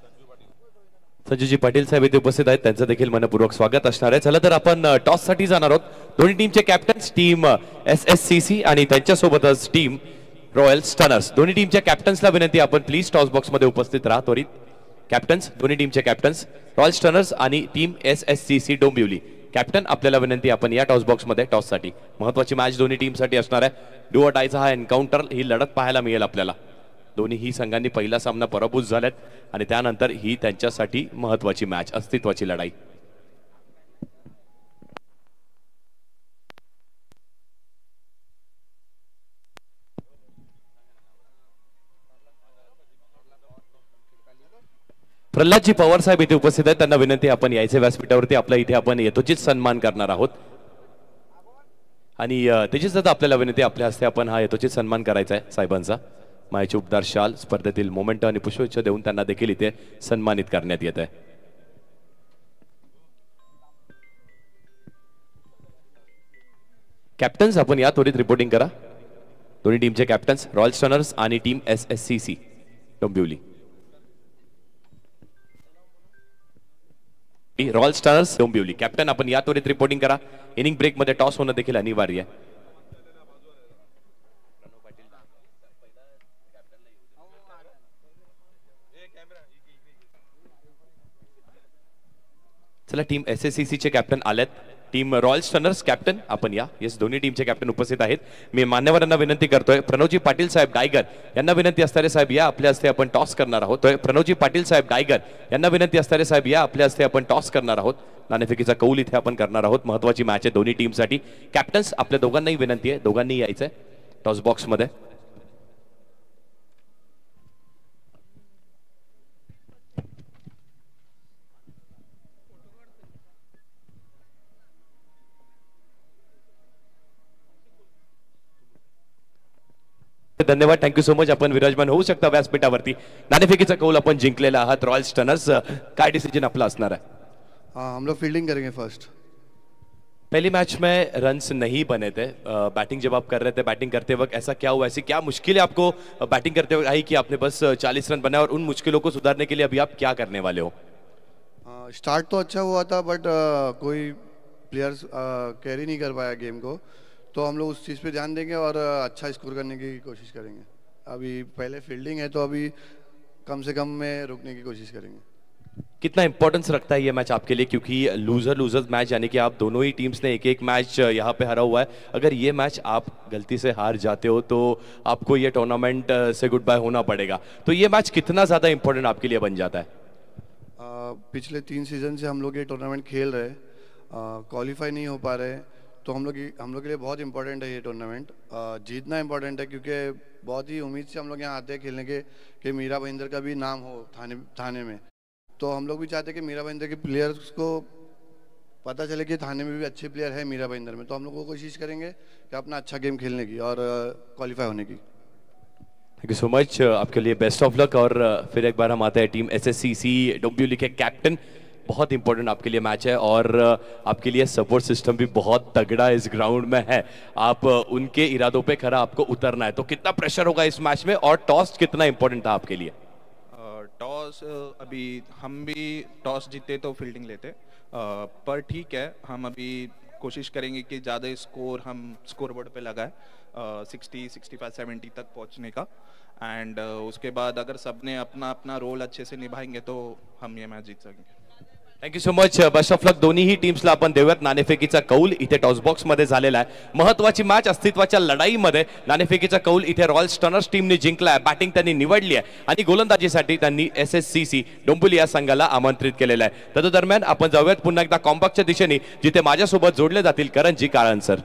संजूजी पाटील साहेब इथे उपस्थित आहेत, त्यांचं देखील मनपूर्वक स्वागत असणार आहे। चला तर आपण टॉस साठी जाणार आहोत। दोन्ही टीमचे कॅप्टन्स, टीम एसएससीसी आणि त्यांच्यासोबतच टीम रॉयल स्टनर्स, दोन्ही टीमच्या कॅप्टन्सला विनंती आपण प्लीज टॉस बॉक्स मध्ये उपस्थित राहा त्वरित। कॅप्टन्स, दोन्ही टीमचे कॅप्टन्स रॉयल स्टनर्स आणि टीम एसएससीसी डोंबिवली, कॅप्टन आपल्याला विनंती आपण या टॉस बॉक्स मध्ये टॉस साठी, महत्त्वाची मॅच दोन्ही टीम साठी असणार आहे। डू ऑर डायचा हा एन्काउंटर, ही लढत पाहायला मिळेल आपल्याला। दोन्ही संघांनी पहिला सामना पराभूत झालेत आणि त्यानंतर ही त्यांच्यासाठी महत्त्वाची मॅच, अस्तित्वाची लढाई। प्रल्हादजी पवार साहेब इथे उपस्थित आहेत, त्यांना विनंती आपण यायचे व्यासपीठावरती, आपल्या इथे आपण यथोचित सन्मान करणार आहोत आणि तेजस दादा आपल्याला विनंती, आपल्या हस्ते आपण हा यथोचित सन्मान करायचा आहे साहेबांचा। मायची उपदार शाल, स्पर्धेतील मोमेंट आणि पुष्पगुच्छ देऊन त्यांना देखील इथे सन्मानित करण्यात येत आहे। कॅप्टन्स आपण या त्वरित रिपोर्टिंग करा, दोन्ही टीमचे कॅप्टन्स रॉयल स्टनर्स आणि team SSCC Dombivli. Royal stars Dombivli, captain आपण या त्वरित रिपोर्टिंग करा। इनिंग ब्रेक मध्ये टॉस होणं देखील अनिवार्य आहे। चला टीम एसएससीसी चे कॅप्टन आलेत, टीम रॉयल स्टनर्स कॅप्टन आपण या. येस, दोन्ही टीमचे कॅप्टन उपस्थित आहेत. मी मान्यवरांना विनंती करतोय, प्रणवजी पाटील साहेब गायगर यांना विनंती असणारे साहेब या, आपल्या हस्ते आपण टॉस करणार आहोत. प्रणवजी पाटील साहेब गायगर यांना विनंती असणारे साहेब या, आपल्या हस्ते आपण टॉस करणार आहोत. नाणेफेकीचा कौल इथे आपण करणार आहोत. महत्वाची मॅच आहे दोन्ही टीमसाठी. कॅप्टन्स आपल्या दोघांनाही विनंती आहे, दोघांनी यायचंय टॉस बॉक्स मध्ये. धन्यवाद, थँक्यू सो मच. आपण विराजमान होऊ शकता व्यासपीठावरती. नाणेफेकीचा कौल आपण जिंकलेला आहात. रॉयल स्टनर्स, काय डिसीजन आपला असणार आहे? हम लोग फील्डिंग करेंगे फर्स्ट. पहली मैच में रन्स नहीं बने थे. बैटिंग जब आप कर रहे थे, बैटिंग करते वक्त ऐसा क्या हुआ, ऐसी क्या मुश्किलें आपको बैटिंग करते वक्त आई कि आपने बस 40 रन बनाए, और उन मुश्किलों को सुधारने के लिए अभी आप क्या करने वाले हो? स्टार्ट तो अच्छा हुआ था, बट कोई प्लेयर्स कैरी नहीं कर पाया गेम को, तो हम लोग उस चीज़ पे ध्यान देंगे और अच्छा स्कोर करने की कोशिश करेंगे. अभी पहले फील्डिंग है, तो अभी कम से कम में रुकने की कोशिश करेंगे. कितना इंपॉर्टेंस रखता है ये मैच आपके लिए, क्योंकि लूजर मैच यानी कि आप दोनों ही टीम्स ने एक एक मैच यहाँ पे हरा हुआ है. अगर ये मैच आप गलती से हार जाते हो तो आपको ये टूर्नामेंट से गुड बाय होना पड़ेगा. तो ये मैच कितना ज़्यादा इंपॉर्टेंट आपके लिए बन जाता है? पिछले 3 सीजन से हम लोग ये टूर्नामेंट खेल रहे, क्वालिफाई नहीं हो पा रहे, तो हम लोग के लिए बहुत इंपॉर्टेंट है ये टूर्नामेंट. जीतना इंपॉर्टेंट है, क्योंकि बहुत ही उम्मीद से हम लोग यहाँ आते हैं खेलने के कि मीरा भाईंदर का भी नाम हो थाने में. तो हम लोग भी चाहते हैं कि मीरा भाईंदर के प्लेयर्स को पता चले कि थाने में भी अच्छे प्लेयर है मीरा भाईंदर में. तो हम लोग को कोशिश करेंगे कि अपना अच्छा गेम खेलने की और क्वालिफाई होने की. Thank you so much. आपके लिए बेस्ट ऑफ लक. और फिर एक बार हम आते हैं टीम SSCC डोंबिवली के कैप्टन. बहुत इंपॉर्टेंट आपके लिए मैच है, और आपके लिए सपोर्ट सिस्टम भी बहुत तगड़ा इस ग्राउंड में है. आप उनके इरादों पे खरा आपको उतरना है, तो कितना प्रेशर होगा इस मैच में, और टॉस कितना इंपॉर्टेंट था आपके लिए? टॉस, अभी हम भी टॉस जीते तो फील्डिंग लेते, पर ठीक है, हम अभी कोशिश करेंगे कि ज़्यादा स्कोर हम स्कोर बोर्ड पे लगाए, 60, 65, 70 तक पहुंचने का. एंड उसके बाद अगर सबने अपना अपना रोल अच्छे से निभाएंगे तो हम ये मैच जीत सकेंगे. Thank you so much. Best of luck दोन्हीही टीम्सला आपण देऊयात. नाणेफेकीचा कौल इथे टॉस बॉक्स मध्ये झालेला आहे. महत्वाची मॅच, अस्तित्वाच्या लढाईमध्ये नाणेफेकीचा कौल इथे रॉयल स्टनर्स टीमने जिंकला आहे. बॅटिंग त्यांनी निवडली आहे आणि गोलंदाजीसाठी त्यांनी SSCC डोंबिवली या संघाला आमंत्रित केलेलं आहे. तदरम्यान आपण जाऊयात पुन्हा एकदा कॉम्बॅकच्या दिशेने, जिथे माझ्यासोबत जोडले जातील करणजी काळन सर.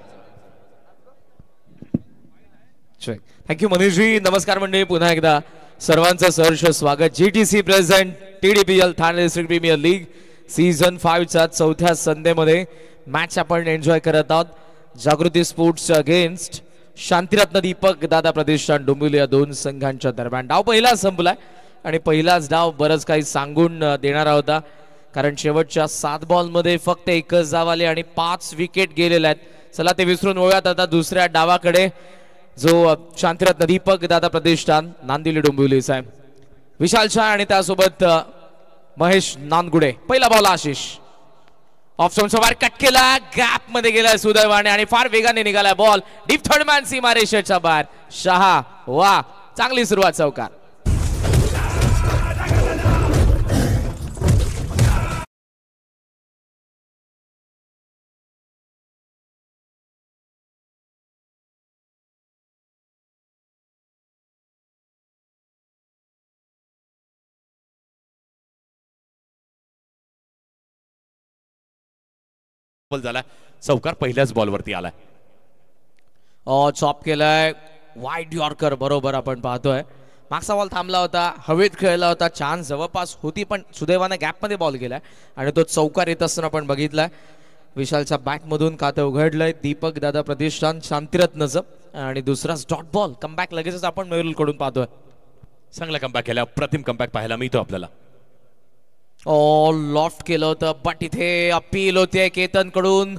थँक्यू मनीषजी. नमस्कार मंडळी, पुन्हा एकदा सर्वांचं सहर्ष स्वागत. GTC present TDPL Thane district premier league season 5च्या 4थ्या संध्येमध्ये मॅच आपण एन्जॉय करत आहोत. जागृती स्पोर्ट्स अगेन्स्ट शांतिरत्न दीपक दादा प्रतिष्ठान डोंबिवली या दोन संघांच्या दरम्यान डाव पहिला संपलाय, आणि पहिलाच डाव बरंच काही सांगून देणारा होता, कारण शेवटच्या 7 बॉलमध्ये फक्त एकच डाव आले आणि 5 विकेट गेलेल्या आहेत. चला ते विसरून वळूयात आता दुसऱ्या डावाकडे, जो शांतिरत्न दीपक दादा प्रतिष्ठान नांदिवली डोंबिवली साहेब. विशाल शाह आणि त्यासोबत महेश नांदगुडे. पहिला बॉल आशिष ऑफ स्टोनचा वार कट केला, गॅप मध्ये गेला सुदैवाने, आणि फार वेगाने निघाला बॉल डीप थर्ड मॅन सीमा रेषेच्या बाहेर. शहा, वा, चांगली सुरुवात चौकार. झाला, चौकार पहिल्याच बॉलवरती आलाय. चॉप केलाय, वाईड यॉर्कर बरोबर आपण पाहतोय. मागचा बॉल थांबला होता, हवेत खेळला होता, चान्स जवळपास होती, पण सुदैवाने गॅपमध्ये बॉल गेलाय आणि तो चौकार येत असताना आपण बघितलाय. विशालच्या बॅटमधून खातं उघडलंय दीपक दादा प्रतिष्ठान शांतिरत्नचं, आणि दुसराच डॉट बॉल. कमबॅक लगेचच आपण मेरुल कडून पाहतोय. चांगला कमबॅक केला, अप्रतिम कमबॅक पाहायला मिळतो आपल्याला. लॉफ्ट केलं होतं, बट इथे अपील होते केतन कडून.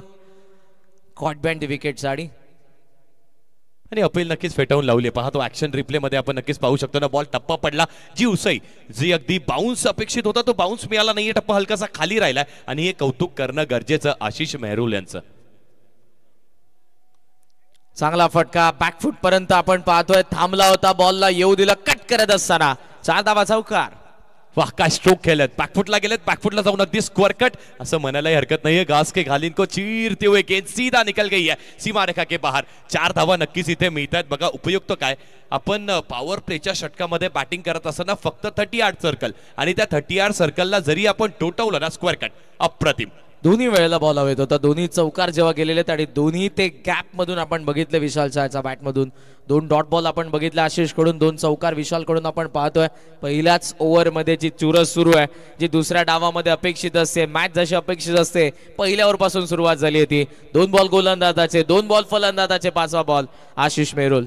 कॉट बँड विकेट साडी, आणि अपील नक्कीच फेटाळून लावली. पाहतो ऍक्शन रिप्ले मध्ये आपण नक्कीच पाहू शकतो ना, बॉल टप्पा पडला, जी उसई जी अगदी बाउन्स अपेक्षित होता तो बाउन्स मिळाला नाहीये, टप्पा हलकासा खाली राहिला, आणि हे कौतुक करणं गरजेचं आशिष मेहरुल यांचं. चांगला फटका बॅकफुट पर्यंत आपण पाहतोय, थांबला होता, बॉलला येऊ दिला, कट करत असताना 4 धावा चौकार. वाह काय स्ट्रोक खेळत, बॅकफुटला गेलेत, बॅकफुटला जाऊन अगदी स्क्वेअर कट असं म्हणायलाही हरकत नाहीये. घास के घालीन को चीरते हुए गेंद सीधा निकल गई है सीमा रेखा के बाहर. 4 धावा नक्कीच इथे मिळतात. बघा उपयुक्त काय, आपण पॉवर प्लेच्या षटकामध्ये बॅटिंग करत असताना फक्त 38 सर्कल आणि त्या 38 सर्कलला जरी आपण टोटवलं ना स्क्वेअर कट, अप्रतिम. दोन्ही वेळेला बॉल हवेत होता, दोन्ही चौकार जेव्हा गेलेले आणि दोन्ही ते गॅप मधून आपण बघितले विशाल शहाच्या बॅटमधून. 2 डॉट बॉल आपण बघितले आशिष कडून, 2 चौकार विशाल कडून आपण पाहतोय. पहिल्याच ओव्हर मध्ये जी चुरस सुरू आहे, जी दुसऱ्या डावामध्ये अपेक्षित असते, मॅच जशी अपेक्षित असते पहिल्या ओव्हर पासून सुरुवात झाली होती. 2 ball गोलंदाजाचे, 2 ball फलंदाजाचे, 5वा ball Ashish Mehrul.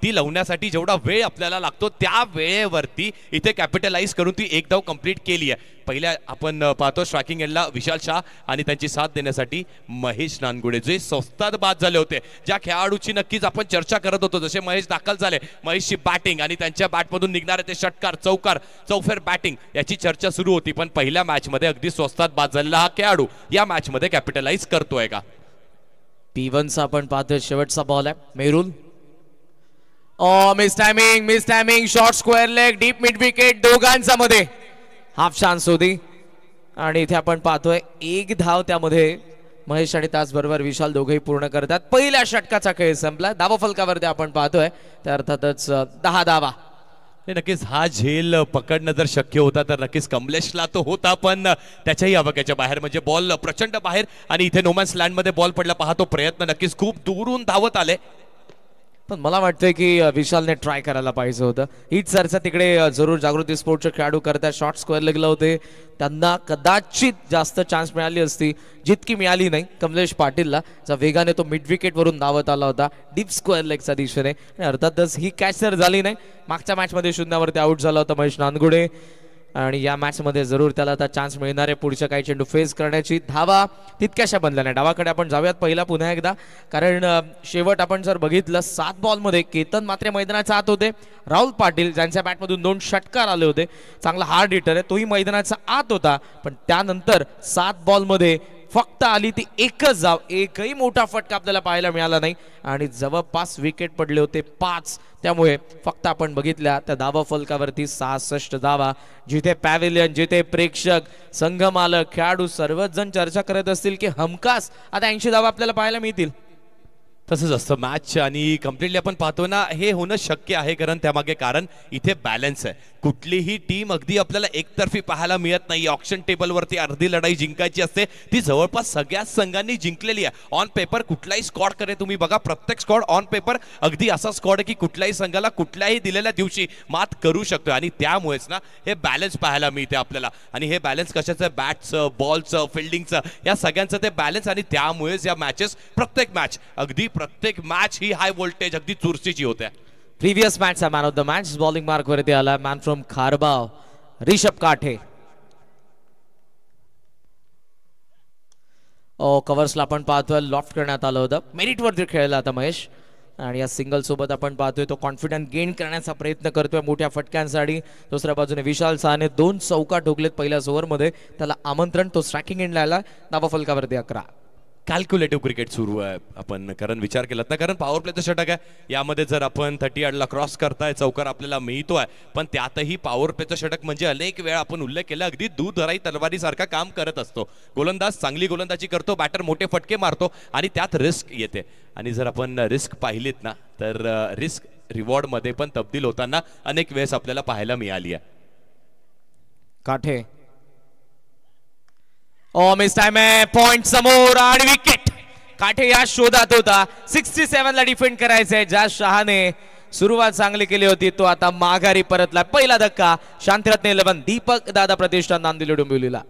ती लावण्यासाठी जेवढा वेळ आपल्याला लागतो त्या वेळेवरती इथे कॅपिटलाइज करून ती एक धाव कंप्लीट केली आहे. पहिल्या आपण पाहतो स्ट्रायकिंग एंडला विशाल शाह आणि त्यांची साथ देण्यासाठी महेश नानगुडे, जे स्वस्तात बाद झाले होते. ज्या खेळाडूची नक्कीच आपण चर्चा करत होतो, जसे महेश दाखल झाले, महेशची बॅटिंग आणि त्यांच्या बॅटमधून निघणारे ते षटकार, चौकार, चौफेर बॅटिंग याची चर्चा सुरू होती. पण पहिल्या मॅच मध्ये अगदी स्वस्तात बाद झालेला हा खेळाडू या मॅच मध्ये कॅपिटलाइज करतोय का? P1चा आपण पाहतोय शेवटचा बॉल आहे Mehrul. Miss timing, short square leg, deep mid wicket, दोघांचा मध्ये हाफ चान्स होती आणि इथे आपण पाहतोय 1 धाव त्यामध्ये महेश आणि त्याचबरोबर विशाल दोघेही पूर्ण करतात. पहिल्या षटकाचा खेळ संपला. धावा फलकावरती आपण पाहतोय त्या अर्थातच 10 धावा. नक्कीच हा झेल पकडणं जर शक्य होता तर नक्कीच कमलेशला तो होता, पण त्याच्याही आवाक्याच्या बाहेर, म्हणजे बॉल प्रचंड बाहेर आणि इथे नोमॅन्स लँड मध्ये बॉल पडला. पाहतो प्रयत्न नक्कीच खूप दूरून धावत आले, पण मला वाटतंय की विशालने ट्राय करायला पाहिजे होतं. हीच चर्चा तिकडे जरूर जागृती स्पोर्टचे खेळाडू करतात. शॉर्ट स्क्वेअर लेगला होते, त्यांना कदाचित जास्त चान्स मिळाली असती, जितकी मिळाली नाही कमलेश पाटीलला. जा वेगाने तो मिड विकेट वरून धावत आला होता डीप स्क्वेअर लेगच्या दिशेने आणि अर्थातच ही कॅच तर झाली नाही. मागच्या मॅचमध्ये 0वरती आउट झाला होता महेश नानगुडे आणि या मॅचमध्ये जरूर त्याला आता चान्स मिळणार आहे पुढच्या काही चेंडू फेस करण्याची. धावा तितक्याशा बनल्या नाही. डावाकडे आपण जाऊयात पहिला पुन्हा एकदा, कारण शेवट आपण जर बघितलं 7 बॉलमध्ये केतन मात्र मैदानाच्या आत होते. राहुल पाटील ज्यांच्या बॅटमधून 2 षटकार आले होते, चांगला हार्ड हिटर आहे, तोही मैदानाच्या आत होता. पण त्यानंतर 7 बॉलमध्ये फक्त आली ती एकच धाव, एकही मोठा फटका आपल्याला पाहायला मिळाला नाही आणि जवळपास विकेट पडले होते 5. त्यामुळे फक्त आपण बघितल्या त्या धावा फलकावरती 66 धावा. जिथे पॅव्हिलियन, जिथे प्रेक्षक, संघमालक, खेळाडू सर्वच जण चर्चा करत असतील की हमखास आता 80 धावा आपल्याला पाहायला मिळतील. तसंच असतं मॅच आणि कम्प्लिटली आपण पाहतो ना हे होणं शक्य आहे, कारण त्यामागे कारण इथे बॅलन्स आहे. कुठलीही टीम अगदी आपल्याला एकतर्फी पाहायला मिळत नाही. ऑक्शन टेबलवरती अर्धी लढाई जिंकायची असते, ती जवळपास सगळ्याच संघांनी जिंकलेली आहे. ऑन पेपर कुठलाही स्क्वॉड करे तुम्ही बघा, प्रत्येक स्क्वॉड ऑन पेपर अगदी असा स्क्वॉड आहे की कुठल्याही संघाला कुठल्याही दिलेल्या दिवशी मात करू शकतो आणि त्यामुळेच ना हे बॅलन्स पाहायला मिळते आपल्याला. आणि हे बॅलन्स कशाचं, बॅटचं, बॉलचं, फिल्डिंगचं, या सगळ्यांचं ते बॅलन्स आणि त्यामुळेच या मॅचेस प्रत्येक मॅच ही हाय व्होल्टेज अगदी चुरशीची होते. प्रिव्हियस मॅचचा man of the match bowling mark वरती आला मॅन फ्रॉम खारबाव रिषभ काठे. कव्हर्सला आपण पाहतोय लॉफ्ट करण्यात आलं होतं, मेरिट वरती खेळला आता महेश आणि या सिंगल सोबत आपण पाहतोय तो कॉन्फिडन्स गेन करण्याचा प्रयत्न करतोय मोठ्या फटक्यांसाठी. दुसऱ्या बाजूने विशाल शहाने 2 चौका ठोकलेत पहिल्याच ओव्हरमध्ये, त्याला आमंत्रण, तो स्ट्रायकिंग एंडला आला. धावा फलकावरती 11. कॅल्क्युलेटिव्ह क्रिकेट सुरू आहे. आपण कारण विचार केलात ना, कारण पॉवर प्लेचं षटक आहे, यामध्ये जर आपण 38ला क्रॉस करताय, चौकार आपल्याला मिळतोय, पण त्यातही पॉवर प्लेचं षटक म्हणजे अनेक वेळा आपण उल्लेख केला अगदी दूध धराई तलवारीसारखा काम करत असतो. गोलंदाज चांगली गोलंदाजी करतो, बॅटर मोठे फटके मारतो आणि त्यात रिस्क येते. आणि जर आपण रिस्क पाहिलीत ना तर रिस्क रिवॉर्ड मध्ये पण तब्दील होताना अनेक वेळेस आपल्याला पाहायला मिळाली आहे. काठे मिस टाइम आहे, पॉइंट समोर आणि विकेट. काठे या शोधात होता, 67ला डिफेंड करायचंय. ज्या शहाने सुरुवात चांगली केली होती तो आता माघारी परतला. पहिला धक्का शांतिरत्न 11 दीपक दादा प्रतिष्ठान नांदिवली डोंबिवलीला.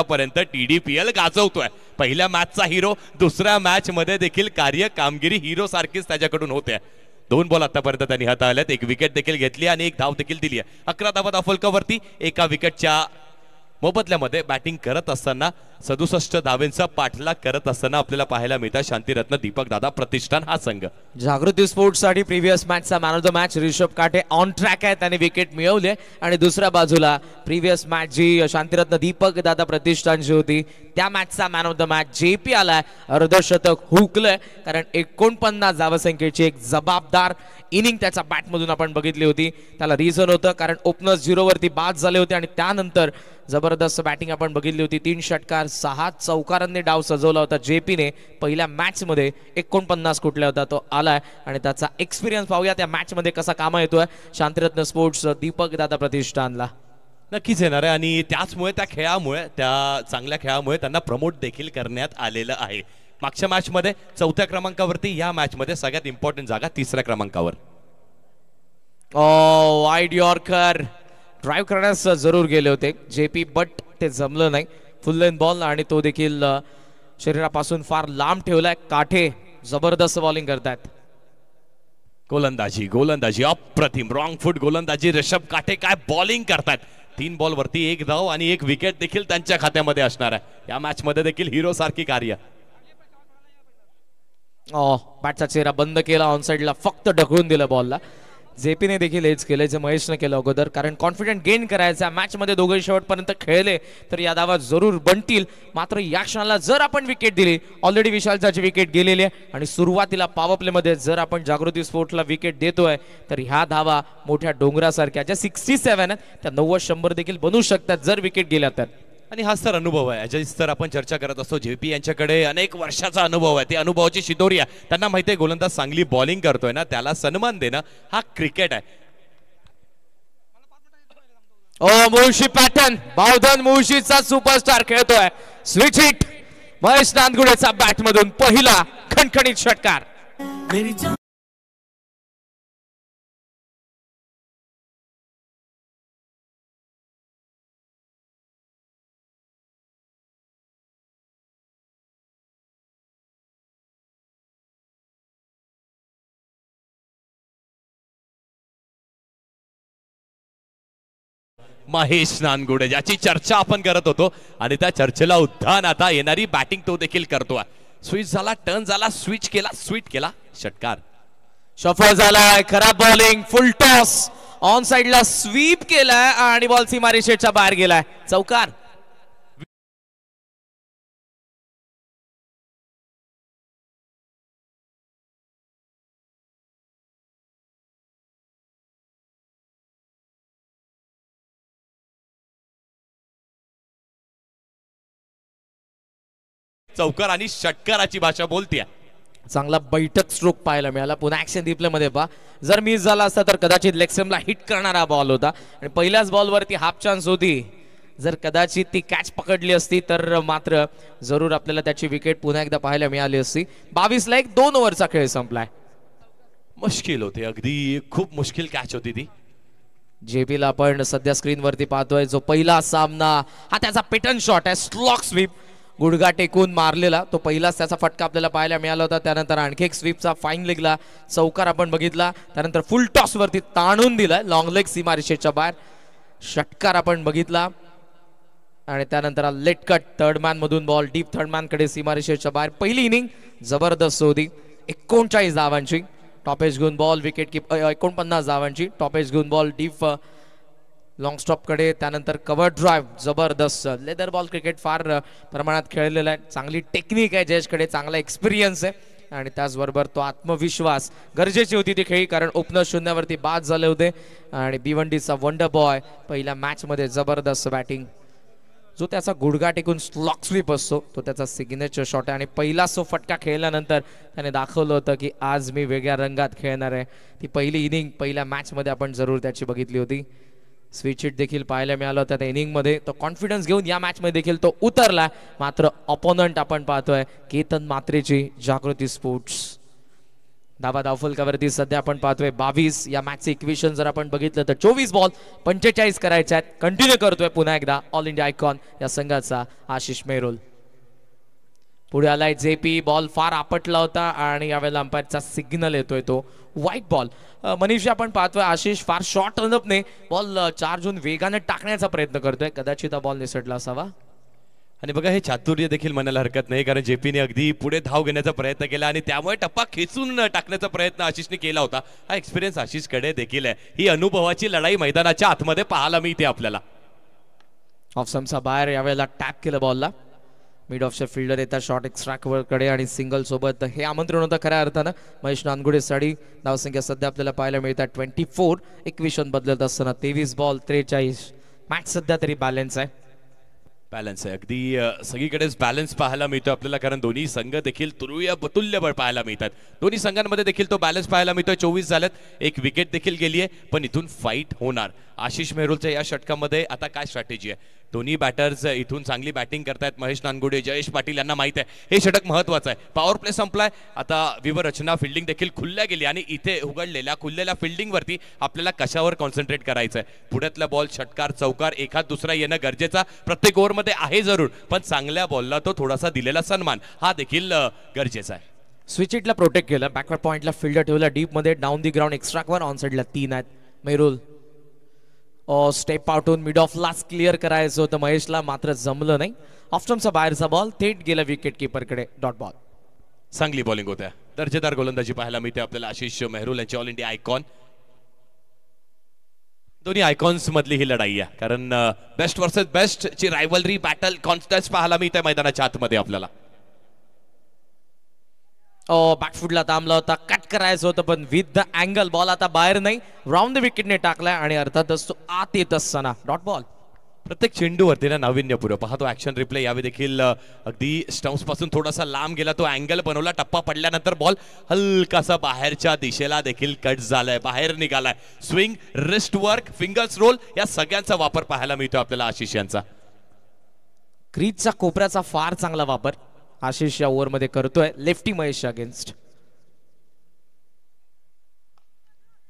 पर्यंत TDPL गाजवतोय. पहिल्या मॅचचा हिरो दुसऱ्या मॅच मध्ये देखील कामगिरी हिरो सारखीच त्याच्याकडून होते. 2 बॉल आतापर्यंत त्यांनी हाताळल्यात, 1 विकेट देखील घेतली आणि 1 धाव देखील दिली आहे. 11 धावा धावफलकावरती, 1 विकेटच्या मोबदल्यामध्ये बॅटिंग करत असताना 67 धावेंचा पाठलाग करत असताना आपल्याला पाहायला मिळतात शांतिरत्न दीपक दादा प्रतिष्ठान हा संघ. जागृती स्पोर्ट्स साठी प्रिव्हियस मॅचचा man of the match Rishabh Kate on track आहे, त्याने विकेट मिळवले. आणि दुसऱ्या बाजूला प्रिव्हियस मॅच जी शांतिरत्न दीपक दादा प्रतिष्ठानची होती त्या मॅचचा man of the match JP आलाय. अर्धशतक हुकलंय कारण 49 धावसंख्येची एक जबाबदार इनिंग त्याच्या बॅटमधून आपण बघितली होती. त्याला रिझन होतं कारण ओपनर्स 0 वरती बाद झाले होते आणि त्यानंतर जबरदस्त बॅटिंग आपण बघितली होती. 3 षटकार 6 चौकारांनी डाव सजवला होता JPने. पहिल्या मॅच मध्ये 49 कुठला होता तो आलाय आणि त्याचा एक्सपिरियन्स पाहूया त्या मॅच मध्ये कसा कामा येतोय शांतिरत्न स्पोर्ट्स दीपक दादा प्रतिष्ठानला. नक्कीच येणार आहे आणि त्याचमुळे त्या खेळामुळे, त्या चांगल्या खेळामुळे त्यांना प्रमोट देखील करण्यात आलेलं आहे. मागच्या मॅच मध्ये 4थ्या क्रमांकावरती, या मॅच मध्ये सगळ्यात इम्पॉर्टंट जागा 3ऱ्या क्रमांकावर. वाईड यॉर्कर ड्राईव्ह करण्यास जरूर गेले होते JP बट ते जमलं नाही. फुल लेन बॉल आणि तो देखील शरीरापासून फार लांब ठेवलाय. काठे जबरदस्त बॉलिंग करतायत. गोलंदाजी अप्रतिम रॉंग फुट गोलंदाजी. ऋषभ काठे काय बॉलिंग करतायत. 3 बॉलवरती 1 धाव आणि 1 विकेट देखील त्यांच्या खात्यामध्ये असणार आहे. या मॅच मध्ये देखील हिरो सारखी कार्य. बॅटचा चेहरा बंद केला, ऑन साइडला फक्त ढकलून दिलं बॉलला. JPने देखील हेच केले जे महेशने केलं अगोदर, कारण कॉन्फिडंट गेन करायचा. मॅच मध्ये दोघे शेवटपर्यंत खेळले तर या धावा जरूर बनतील. मात्र या क्षणाला जर आपण विकेट दिली, ऑलरेडी विशालची विकेट गेलेली आहे आणि सुरुवातीला पॉवर प्ले मध्ये जर आपण जागृती स्पोर्ट्सला विकेट देतोय तर ह्या धावा मोठ्या डोंगरासारख्या ज्या 67 आहेत त्या 90-100 देखील बनू शकतात जर विकेट गेल्या तर. आणि हाच तर अनुभव आहे ज्याची तर आपण चर्चा करत असतो. JP यांच्याकडे अनेक वर्षाचा अनुभव आहे. ते अनुभवाची शिदोरी आहे. त्यांना माहिती आहे गोलंदाज चांगली बॉलिंग करतोय ना, त्याला सन्मान देणं हा क्रिकेट आहे. मुळशी पॅटर्न, बावधन मुळशीचा सुपरस्टार खेळतोय. स्विच हिट महेश नांदगुडेचा बॅट मधून पहिला खणखणीत षटकार. महेश नानगुडे ज्याची चर्चा आपण करत होतो आणि त्या चर्चेला उद्यान आता येणारी बॅटिंग तो देखील करतोय. स्विच झाला, टर्न झाला, स्विच केला, स्वीट केला, षटकार. सफल झालाय. खराब बॉलिंग, फुल टॉस, ऑन साइडला स्वीप केलाय आणि बॉल सीमारेषेच्या बाहेर गेलाय. चौकार. चौकार आणि षटकाराची भाषा बोलतीये. चांगला बैठक स्ट्रोक पाहायला मिळाला. पुन्हा ऍक्शन रिप्ले मध्ये पहा, जर मिस झाला असता तर कदाचित लेग स्टंपला हिट करणारा बॉल होता आणि पहिल्याच बॉलवरती हाफ चान्स होती. जर कदाचित ती कॅच पकडली असती तर मात्र जरूर आपल्याला त्याची विकेट पुन्हा एकदा पाहायला मिळाली असती. 22ला 2 ओव्हरचा खेळ संपलाय. मुश्किल होते, अगदी खूप मुश्किल कॅच होती ती. JPला आपण सध्या स्क्रीनवरती पाहतोय जो पहिला सामना, हा त्याचा पेटर्न शॉट आहे. स्लॉक स्वीप गुडघा टेकून मारलेला, तो पहिलाच त्याचा फटका आपल्याला पाहायला मिळाला होता. त्यानंतर आणखी एक स्वीपचा फाईन लेगला चौकार आपण बघितला. त्यानंतर फुल टॉस वरती ताणून दिलाय, लॉंग लेग सीमारेषेच्या बाहेर. षटकार आपण बघितला आणि त्यानंतर लेट कट थर्ड मॅन मधून बॉल डीप थर्ड मॅन कडे सीमारेषेच्या बाहेर. पहिली इनिंग जबरदस्त होती. 39 धावांची टॉप एज घेऊन बॉल, विकेट कीप 49 धावांची टॉप एज घेऊन बॉल डीप लॉंग स्टॉप कडे. त्यानंतर कव्हर ड्राईव्ह जबरदस्त. लेदर बॉल क्रिकेट फार प्रमाणात खेळलेला आहे. चांगली टेक्निक आहे जयेशकडे, चांगला एक्सपिरियन्स आहे आणि त्याचबरोबर तो आत्मविश्वास गरजेची होती ती खेळी, कारण ओपनर शून्यावरती बाद झाले होते आणि भिवंडीचा वंडर बॉय पहिल्या मॅच मध्ये जबरदस्त बॅटिंग. जो त्याचा गुडघा टेकून स्लॉक स्वीप असतो तो त्याचा सिग्नेचर शॉट आहे आणि पहिला सो फटका खेळल्यानंतर त्याने दाखवलं होतं की आज मी वेगळ्या रंगात खेळणार आहे. ती पहिली इनिंग पहिल्या मॅच मध्ये आपण जरूर त्याची बघितली होती. स्विच हिट देखील पाहायला मिळालं होतं त्या इनिंग मध्ये. तो कॉन्फिडन्स घेऊन या मॅच मध्ये देखील तो उतरला. मात्र ऑपोनंट आपण पाहतोय केतन मात्रेची जागृती स्पोर्ट्स. धावा धावफलकावरती सध्या आपण पाहतोय 22. या मॅचचे इक्वेशन जर आपण बघितलं तर 24 बॉल 45 करायचे आहेत. कंटिन्यू करतोय पुन्हा एकदा ऑल इंडिया आयकॉन या संघाचा आशिष मेहरोल. पुढे आलाय जेपी. बॉल फार आपटला होता आणि यावेळेला अंपायरचा सिग्नल येतोय तो व्हाईट बॉल. मनीष आपण पाहतोय आशिष फार शॉर्ट रनअपने बॉल चार्ज होऊन वेगाने टाकण्याचा प्रयत्न करतोय. कदाचित हा बॉल निसटला असावा. आणि बघा हे चातुर्य देखील म्हणायला हरकत नाही, कारण जेपीने अगदी पुढे धाव घेण्याचा प्रयत्न केला आणि त्यामुळे टप्पा खेचून टाकण्याचा प्रयत्न आशिषने केला होता. हा एक्सपिरियन्स आशिषकडे देखील आहे. ही अनुभवाची लढाई मैदानाच्या आतमध्ये पाहायला मिळते आपल्याला. ऑफ स्टंपचा बाहेर यावेळेला टॅप केलं बॉलला. मिड ऑफच्या फिल्डर येतात शॉर्ट एक्स्ट्रा कडे आणि सिंगल सोबत हे आमंत्रण होतं खऱ्या अर्थानं महेश नानगुडे साठी. धावसंख्या सध्या आपल्याला पाहायला मिळतात 24. इक्वेशन बदलत असताना 23 बॉल 43. मॅच सध्या तरी बॅलन्स आहे. बॅलन्स आहे अगदी सगळीकडेच बॅलन्स पाहायला मिळतो आपल्याला, कारण दोन्ही संघ देखील तुल्यबळ पाहायला मिळतात. दोन्ही संघांमध्ये देखील तो बॅलन्स पाहायला मिळतोय. 24 झालेत. एक विकेट देखील गेली आहे, पण इथून फाईट होणार. आशिष मेहरोलच्या या षटकामध्ये आता काय स्ट्रॅटेजी आहे? दोन्ही बॅटर्स इथून चांगली बॅटिंग करतायत. महेश नानगुडे, जयेश पाटील यांना माहित आहे हे षटक महत्वाचं आहे. पॉवर प्ले संपलाय. आता विवर रचना फिल्डिंग देखील खुलल्या गेली आणि इथे उघडलेल्या खुललेल्या फिल्डिंग वरती आपल्याला कशावर कॉन्सन्ट्रेट करायचं आहे. पुढ्यातला बॉल षटकार चौकार एखाद दुसरा येणं गरजेचा प्रत्येक ओव्हरमध्ये आहे जरूर, पण चांगल्या बॉलला तो थोडासा दिलेला सन्मान हा देखील गरजेचा आहे. स्विच इटला प्रोटेक्ट केलं. बॅकवर्ड पॉइंटला फिल्डर ठेवला डीप मध्ये. Down the ground extra cover. On साइडला 3 आहेत. मेहरोल स्टेप आउट होऊन मिड ऑफ लास्ट क्लिअर करायचं होतं महेशला, मात्र जमलं नाही. ऑफ स्टंपचा बाहेरचा बॉल थेट गेला विकेट कीपरकडे. Dot ball. चांगली बॉलिंग होत्या. दर्जेदार गोलंदाजी पाहायला मिळते आपल्याला आशिष मेहरोल यांची ऑल इंडिया आयकॉन. दोन्ही आयकॉन्स मधली ही लढाई आहे, कारण बेस्ट वर्सेस बेस्ट ची रायव्हलरी बॅटल कॉन्टेस्ट पाहायला मिळते मैदानाच्या आतमध्ये आपल्याला. बॅकफुटला थांबला होता. कट करायचं होतं पण विथ द अँगल. बॉल आता बाहेर नाही, राऊंड द विकेटने टाकलाय आणि अर्थातच तो आत येत असताना डॉट बॉल. प्रत्येक चेंडूवरती ना नाविन्यपूर्ण पाहतो. ऍक्शन रिप्ले यावे देखील अगदी स्टंप्स पासून थोडासा लांब गेला, तो अँगल बनवला. टप्पा पडल्यानंतर बॉल हलकासा बाहेरच्या दिशेला देखील कट झालाय, बाहेर निघालाय. Swing, wrist work, fingers roll या सगळ्यांचा वापर पाहायला मिळतो आपल्याला आशिष यांचा. क्रीजचा कोपऱ्याचा फार चांगला वापर आशिष या ओव्हरमध्ये करतोय लेफ्टी महेशच्या अगेन्स्ट.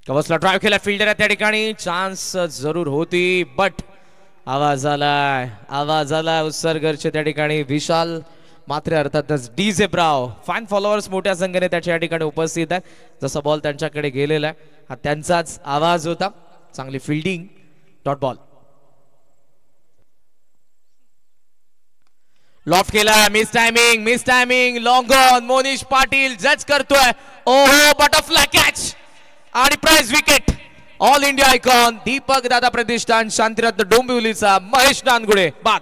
कवचला ड्राईव्ह केला फिल्डर त्या ठिकाणी. चान्स जरूर होती बट आवाज आला उत्सर्गरचे त्या ठिकाणी. विशाल मात्र अर्थातच डीजे ब्राव फॅन फॉलोअर्स मोठ्या संख्येने त्याच्या ठिकाणी उपस्थित आहेत. जसा बॉल त्यांच्याकडे गेलेला आहे हा त्यांचाच आवाज होता. चांगली फिल्डिंग. Dot ball. लॉफ्ट केला. Miss timing long on. Monish Patil जज करतोय. ओहो बटरफ्लाय कॅच आणि prize wicket. All India icon Deepak दादा प्रतिष्ठान शांतिरत्न डोंबिवलीचा महेश नानगुडे बाद.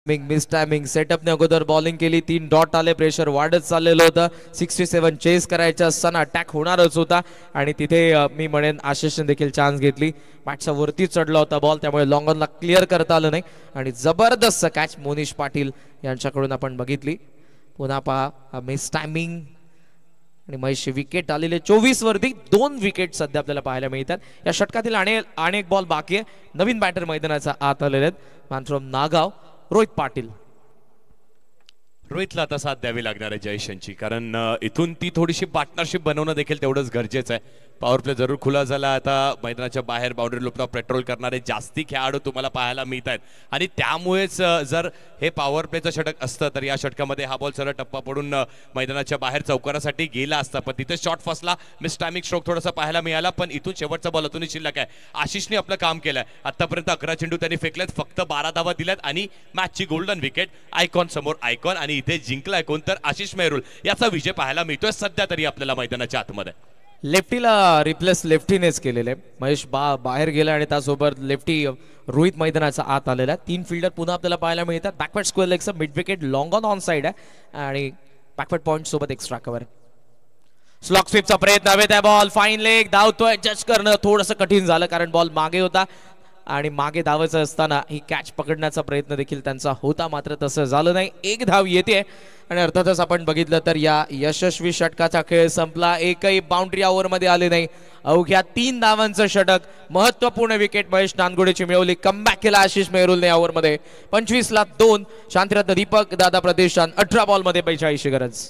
मिस टायमिंग सेटअपने अगोदर बॉलिंग केली. 3 डॉट आले. प्रेशर वाढत चाललेलं होतं. 67 चेस करायच्या असताना अटॅक होणारच होता आणि तिथे मी म्हणेन आशिषने देखील चान्स घेतली. बॅटच्या वरती चढला होता बॉल, त्यामुळे लॉंग ऑनला क्लिअर करता आलं नाही आणि जबरदस्त कॅच मोनिश पाटील यांच्याकडून आपण बघितली. पुन्हा पहा मिस टायमिंग आणि महेशची विकेट आलेले 24 वरती 2 विकेट सध्या आपल्याला पाहायला मिळतात. या षटकातील आणि एक बॉल बाकी आहे. नवीन बॅटर मैदानाचा आत आलेले आहेत. Man from Nagaon Rohit Patil. रोहितला आता साथ द्यावी लागणार आहे जयेश यांची, कारण इथून ती थोडीशी पार्टनरशिप बनवणं देखील तेवढंच गरजेचं आहे. पॉवर प्ले जरूर खुला झाला. आता मैदानाच्या बाहेर बाउंड्री लूपला पेट्रोल करणारे जास्ती खेळाडू तुम्हाला पाहायला मिळत आहेत आणि त्यामुळेच जर हे पॉवर प्लेचं षटक असतं तर या षटकामध्ये हा बॉल सरळ टप्पा पडून मैदानाच्या बाहेर चौकारासाठी गेला असता, पण तिथे शॉट फसला. मिस टायमिंग स्ट्रोक थोडासा पाहायला मिळाला, पण इथून शेवटचा बॉल अजूनही शिल्लक आहे. आशिषने आपलं काम केलंय. आतापर्यंत 11 चेंडू त्यांनी फेकलेत, फक्त 12 धावा दिल्यात आणि मॅचची गोल्डन विकेट. आयकॉन समोर आयकॉन आणि इथे जिंकलाय कोण तर आशिष मेहरोल. याचा विजय पाहायला मिळतोय सध्या तरी आपल्याला मैदानाच्या आतमध्ये. लेफ्टीला रिप्लेस लेफ्टीनेच केलेले. महेश बाहेर गेला आणि त्यासोबत लेफ्टी रोहित मैदानाचा आत आलेला. 3 फिल्डर पुन्हा आपल्याला पाहायला मिळतात. बॅकवर्ड स्क्वेअर लेगचा mid wicket long on side आहे आणि बॅकवर्ड पॉइंट सोबत एक्स्ट्रा कव्हर. स्लॉक स्वीपचा प्रयत्न हवे त्या. बॉल फाईन लेग धावतोय. जज करणं थोडंसं कठीण झालं कारण बॉल मागे होता. आणि मागे धावायचं असताना ही कॅच पकडण्याचा प्रयत्न देखील त्यांचा होता, मात्र तसं झालं नाही. एक धाव येते आणि अर्थातच आपण बघितलं तर या यशस्वी षटकाचा खेळ संपला. एकही बाउंड्री ओव्हरमध्ये आले नाही. अवघ्या 3 धावांचं षटक, महत्वपूर्ण विकेट महेश नानगुडेची मिळवली. कमबॅक केला आशिष मेहरुलने ओव्हरमध्ये. 25ला 2. शांतिरत्न दीपक दादा प्रतिष्ठान 18 बॉलमध्ये 45 गरज.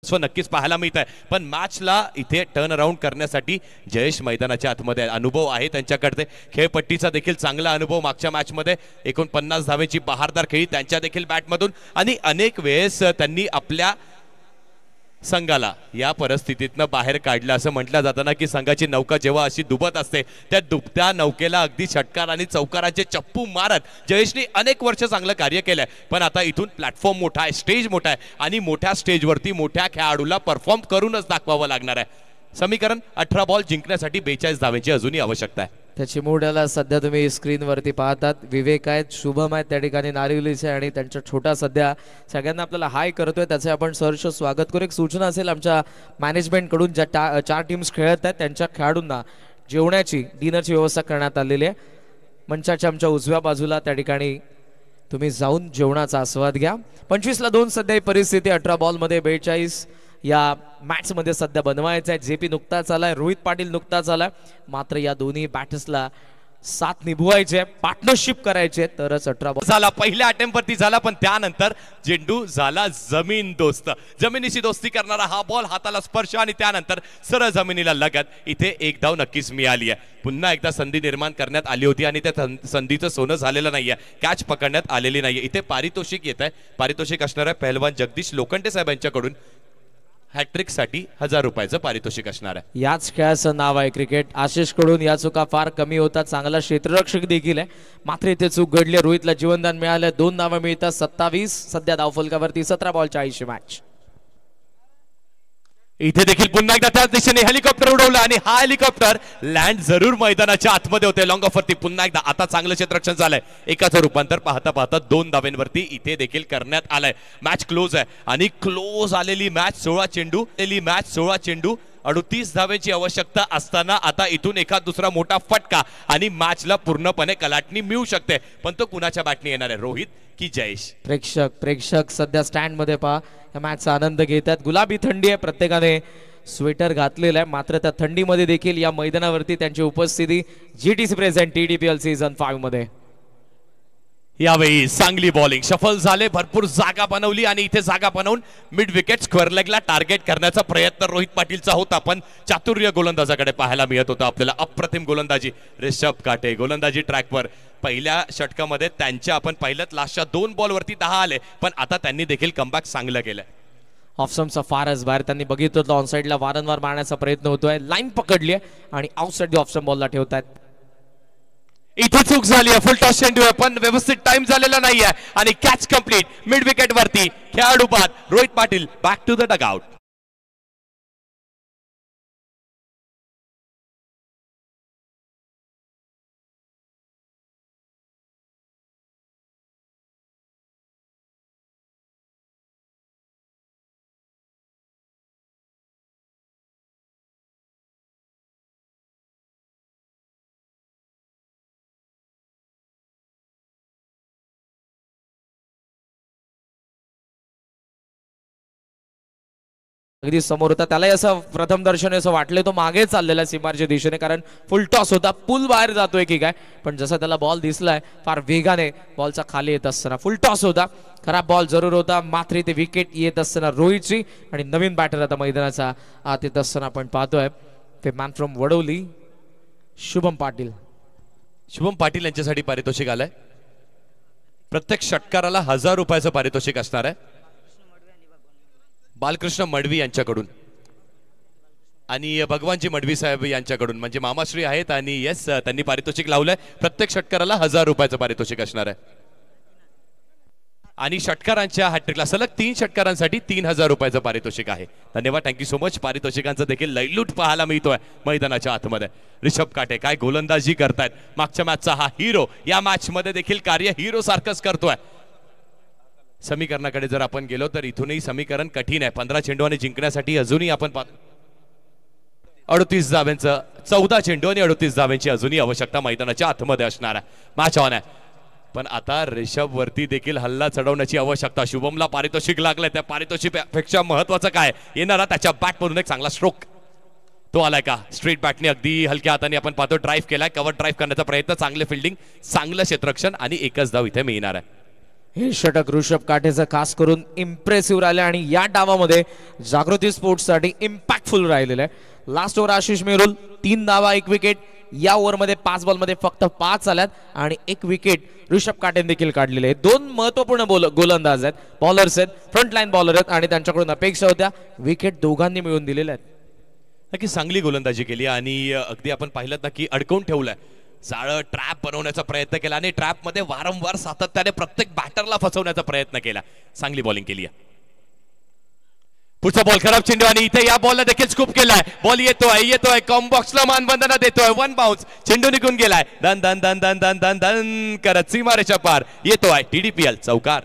नक्कीच पाहायला मिळत आहे, पण मॅचला इथे टर्न अराउंड करण्यासाठी जयेश मैदानाच्या आतमध्ये अनुभव आहे त्यांच्याकडे. खेळपट्टीचा देखील चांगला अनुभव. मागच्या मॅचमध्ये 49 धावेची बहारदार खेळी त्यांच्या देखील बॅटमधून आणि अनेक वेळेस त्यांनी आपल्या संघाला या परिस्थितीतनं बाहेर काढलं. असं म्हटलं जातं ना की संघाची नौका जेव्हा अशी डुबत असते त्या डुबत्या नौकेला अगदी षटकार आणि चौकारांचे चप्पू मारत जयेशने अनेक वर्ष चांगलं कार्य केलंय. पण आता इथून प्लॅटफॉर्म मोठा आहे, स्टेज मोठा आहे आणि मोठ्या स्टेजवरती मोठ्या खेळाडूला परफॉर्म करूनच दाखवावं लागणार आहे. समीकरण 18 बॉल जिंकण्यासाठी 42 धावेची अजूनही आवश्यकता आहे. त्याची मूडला सध्या तुम्ही स्क्रीनवरती पाहतात. विवेक आहेत, शुभम आहेत त्या ठिकाणी नारिवलीचे आणि त्यांचा छोटा सध्या सगळ्यांना आपल्याला हाय करतोय. त्याचे आपण सहर्ष स्वागत करू. एक सूचना असेल आमच्या मॅनेजमेंटकडून, ज्या 4 टीम्स खेळत आहेत त्यांच्या खेळाडूंना जेवणाची डिनरची व्यवस्था करण्यात आलेली आहे. मंचाच्या आमच्या उजव्या बाजूला त्या ठिकाणी तुम्ही जाऊन जेवणाचा आस्वाद घ्या. 25ला 2 सध्या ही परिस्थिती. 18 बॉलमध्ये 42 या मॅच मध्ये सध्या बनवायचं आहे. जेपी नुकताच आलाय, रोहित पाटील नुकताच आलाय, मात्र या दोन्ही बॅटर्सला साथ निभवायचे, पार्टनरशिप करायचे, तरच 18 बॉल झाला. पहिल्या अटेम्प्ट वरती झाला, पण त्यानंतर चेंडू झाला जमीन दोस्त. जमिनीशी दोस्ती करणारा हा बॉल, हाताला स्पर्श आणि त्यानंतर सरळ जमिनीला लगत. इथे एक धाव नक्कीच मिळाली आहे. पुन्हा एकदा संधी निर्माण करण्यात आली होती आणि त्या संधीचं सोनं झालेलं नाहीये. कॅच पकडण्यात आलेली नाहीये. इथे पारितोषिक येत आहे. पारितोषिक असणार आहे पहलवान जगदीश लोखंडे साहेब यांच्याकडून. हॅट्रिक साठी 1000 रुपयाचं पारितोषिक असणार आहे. याच खेळाचं नाव आहे क्रिकेट. आशिष कडून या चुका फार कमी होतात. चांगला क्षेत्ररक्षक देखील आहे, मात्र इथे चूक घडली. रोहितला जीवनदान मिळालं. 2 धावा मिळतात. 27 सध्या धावफलकावरती. 17 बॉल 40 मॅच. इथे देखील पुन्हा एकदा त्याच दिशेने हेलिकॉप्टर उडवलं आणि हा हेलिकॉप्टर लँड जरूर मैदानाच्या आतमध्ये होते. लॉंग ऑफ वरती पुन्हा एकदा आता चांगलं क्षेत्ररक्षण झालंय. एकाचं रूपांतर पाहता पाहता 2 धावेंवरती इथे देखील करण्यात आलंय. मॅच क्लोज आहे आणि क्लोज आलेली मॅच. 16 चेंडू 38 धावेची आवश्यकता असताना आता इथून एखाद दुसरा मोठा फटका आणि मॅचला पूर्णपणे कलाटणी मिळू शकते. पण तो कुणाच्या बॅटने येणार आहे, रोहित की जयेश? प्रेक्षक सध्या स्टँड मध्ये पहा, या मॅचचा आनंद घेतात. गुलाबी थंडी आहे, प्रत्येकाने स्वेटर घातलेलं आहे, मात्र त्या थंडीमध्ये देखील या मैदानावरती त्यांची उपस्थिती. जीटीसी प्रेझेंट TDPL सीझन 5 मध्ये यावेळी चांगली बॉलिंग. सफल झाले, भरपूर जागा बनवली आणि इथे जागा बनवून मिड विकेट स्क्वेअर लेगला टार्गेट करण्याचा प्रयत्न रोहित पाटीलचा होता, पण चातुर्य गोलंदाजाकडे पाहायला मिळत होता आपल्याला. अप्रतिम गोलंदाजी ऋषभ काटे. गोलंदाजी ट्रॅकवर. पहिल्या षटकामध्ये त्यांच्या आपण पाहिलं लास्टच्या 2 बॉलवरती 10 आले, पण आता त्यांनी देखील कमबॅक चांगलं केलंय. ऑफसमचा फारच बाहेर त्यांनी बघितलं होतं. ऑन साईडला वारंवार मारण्याचा प्रयत्न होतोय. लाईन पकडली आहे आणि आउटसाईड ऑफसम बॉलला ठेवतायत. इथे चूक झाली आहे. फुल टॉस चेंडू आहे, पण व्यवस्थित टाइम झालेला नाहीये आणि कॅच कंप्लीट. मिड विकेट वरती खेळाडू बाद. Rohit Patil back to the dugout. अगदी समोर होता. त्यालाही असं प्रथम दर्शनी असं वाटलं तो मागे चाललेला सीमारच्या दिशेने, कारण फुल टॉस होता. पूल बाहेर जातोय की काय, पण जसा त्याला बॉल दिसलाय फार वेगाने बॉलचा खाली येत असताना. फुल टॉस होता, खराब बॉल जरूर होता, मात्र इथे विकेट येत असताना रोहितची आणि नवीन बॅटर आता मैदानाचा आत येत असताना आपण पाहतोय ते मॅन फ्रॉम वडवली शुभम पाटील. शुभम पाटील यांच्यासाठी पारितोषिक आलंय. प्रत्येक षटकाराला 1000 रुपयाचं पारितोषिक असणार आहे. बालकृष्ण मडवी यांच्याकडून आणि भगवानजी मडवी साहेब यांच्याकडून, म्हणजे मामाश्री आहेत आणि येस त्यांनी पारितोषिक लावलंय. प्रत्येक षटकाराला 1000 रुपयाचं पारितोषिक असणार आहे. आणि षटकारांच्या हॅट्रिकला सलग 3 षटकारांसाठी 3000 रुपयाचं पारितोषिक आहे. धन्यवाद, थँक्यू सो मच. पारितोषिकांचं देखील लयलूट पाहायला मिळतोय मैदानाच्या आतमध्ये. ऋषभ काटे काय गोलंदाजी करतायत. मागच्या मॅचचा हा हिरो या मॅच मध्ये देखील कार्य हिरो सारखंच करतोय. समीकरणाकडे जर आपण गेलो तर इथूनही समीकरण कठीण आहे. 15 चेंडू आणि जिंकण्यासाठी अजूनही आपण 38 धाव्यांचं 14 चेंडू आणि 38 धाव्यांची अजूनही आवश्यकता मैदानाच्या आतमध्ये असणार आहे. मॅच ऑन आहे, पण आता ऋषभ वरती देखील हल्ला चढवण्याची आवश्यकता. शुभमला पारितोषिक लागलंय, त्या पारितोषिकपेक्षा महत्वाचं काय येणारा त्याच्या बॅट मधून एक चांगला स्ट्रोक तो आलाय का. स्ट्रेट बॅटने अगदी हलक्या हाताने आपण पाहतो ड्राईव्ह केलाय. कव्हर ड्राईव्ह करण्याचा प्रयत्न, चांगले फिल्डिंग, चांगलं क्षेत्ररक्षण आणि एकच धाव इथे मिळणार आहे. हे षटक ऋषभ काठेचं खास करून इम्प्रेसिव्ह राहिले आणि या डावामध्ये जागृती स्पोर्ट्ससाठी इम्पॅक्टफुल राहिलेलं आहे. लास्ट ओव्हर आशिष मेरुल 3 धावा 1 विकेट. या ओव्हरमध्ये 5 बॉलमध्ये फक्त 5 आल्यात आणि 1 विकेट ऋषभ काटेने देखील काढलेले आहे. 2 महत्वपूर्ण गोलंदाज आहेत, बॉलर्स आहेत, फ्रंट लाईन बॉलर आहेत आणि त्यांच्याकडून अपेक्षा होत्या विकेट दोघांनी मिळवून दिलेल्या आहेत. नक्की चांगली गोलंदाजी केली आणि अगदी आपण पाहिलं ना की अडकवून ठेवलंय. जाळं ट्रॅप बनवण्याचा प्रयत्न केला आणि ट्रॅप मध्ये वारंवार सातत्याने प्रत्येक बॅटरला फसवण्याचा प्रयत्न केला. चांगली बॉलिंग केली आहे. पुढचा बॉल खराब चेंडू आणि इथे या बॉलला देखील स्कूप केलाय. बॉल येतोय कॉम्बॉक्सला मानबंधना देतोय. 1 बाउन्स, चेंडू निघून गेलाय. दन दन दन दन दन दन दन करत सीमारेच्या पार येतोय TDPL चौकार.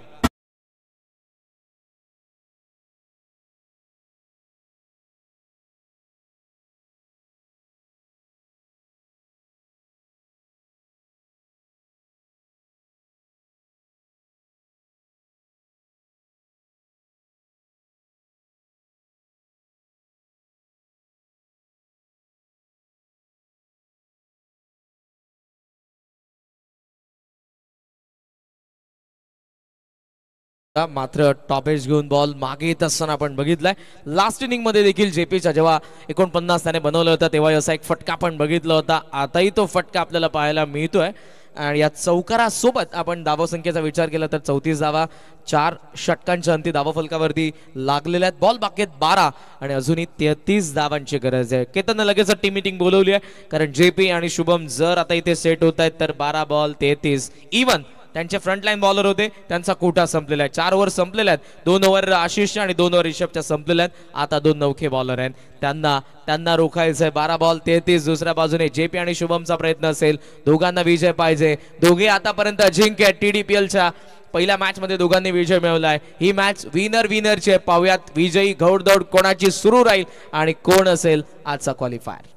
मात्र टॉपेज घेऊन बॉल मागे येत असताना आपण बघितलंय. लास्ट इनिंग मध्ये देखील जेपीच्या जेव्हा 49 त्याने बनवलं होतं तेव्हा असा एक फटका आपण बघितला होता. आताही तो फटका आपल्याला पाहायला मिळतोय आणि या चौकारासोबत आपण धावसंख्येचा विचार केला तर 34 धावा 4 षटकांच्या अंती धावफलकावरती लागलेल्या आहेत. बॉल बाकी 12 आणि अजूनही 33 धावांची गरज आहे. केतनने लगेच टीम मीटिंग बोलवली आहे कारण जेपी आणि शुभम जर आता इथे सेट होत आहेत तर 12 बॉल 33 इवन त्यांचे फ्रंटलाईन बॉलर होते त्यांचा कोटा संपलेला आहे. 4 ओव्हर संपलेल्या आहेत. 2 ओव्हर आशिषच्या आणि 2 ओव्हर ऋषभच्या संपलेल्या आहेत. आता 2 नौखे बॉलर आहेत, त्यांना रोखायचं आहे. 12 बॉल 33. दुसऱ्या बाजूने जेपी आणि शुभमचा प्रयत्न असेल. दोघांना विजय पाहिजे. दोघे आतापर्यंत अजिंक्य आहेत. TDPLच्या पहिल्या मॅच मध्ये दोघांनी विजय मिळवलाय. ही मॅच विनरची आहे. पाहूयात विजयी घौडदौड कोणाची सुरू राहील आणि कोण असेल आजचा क्वालिफायर.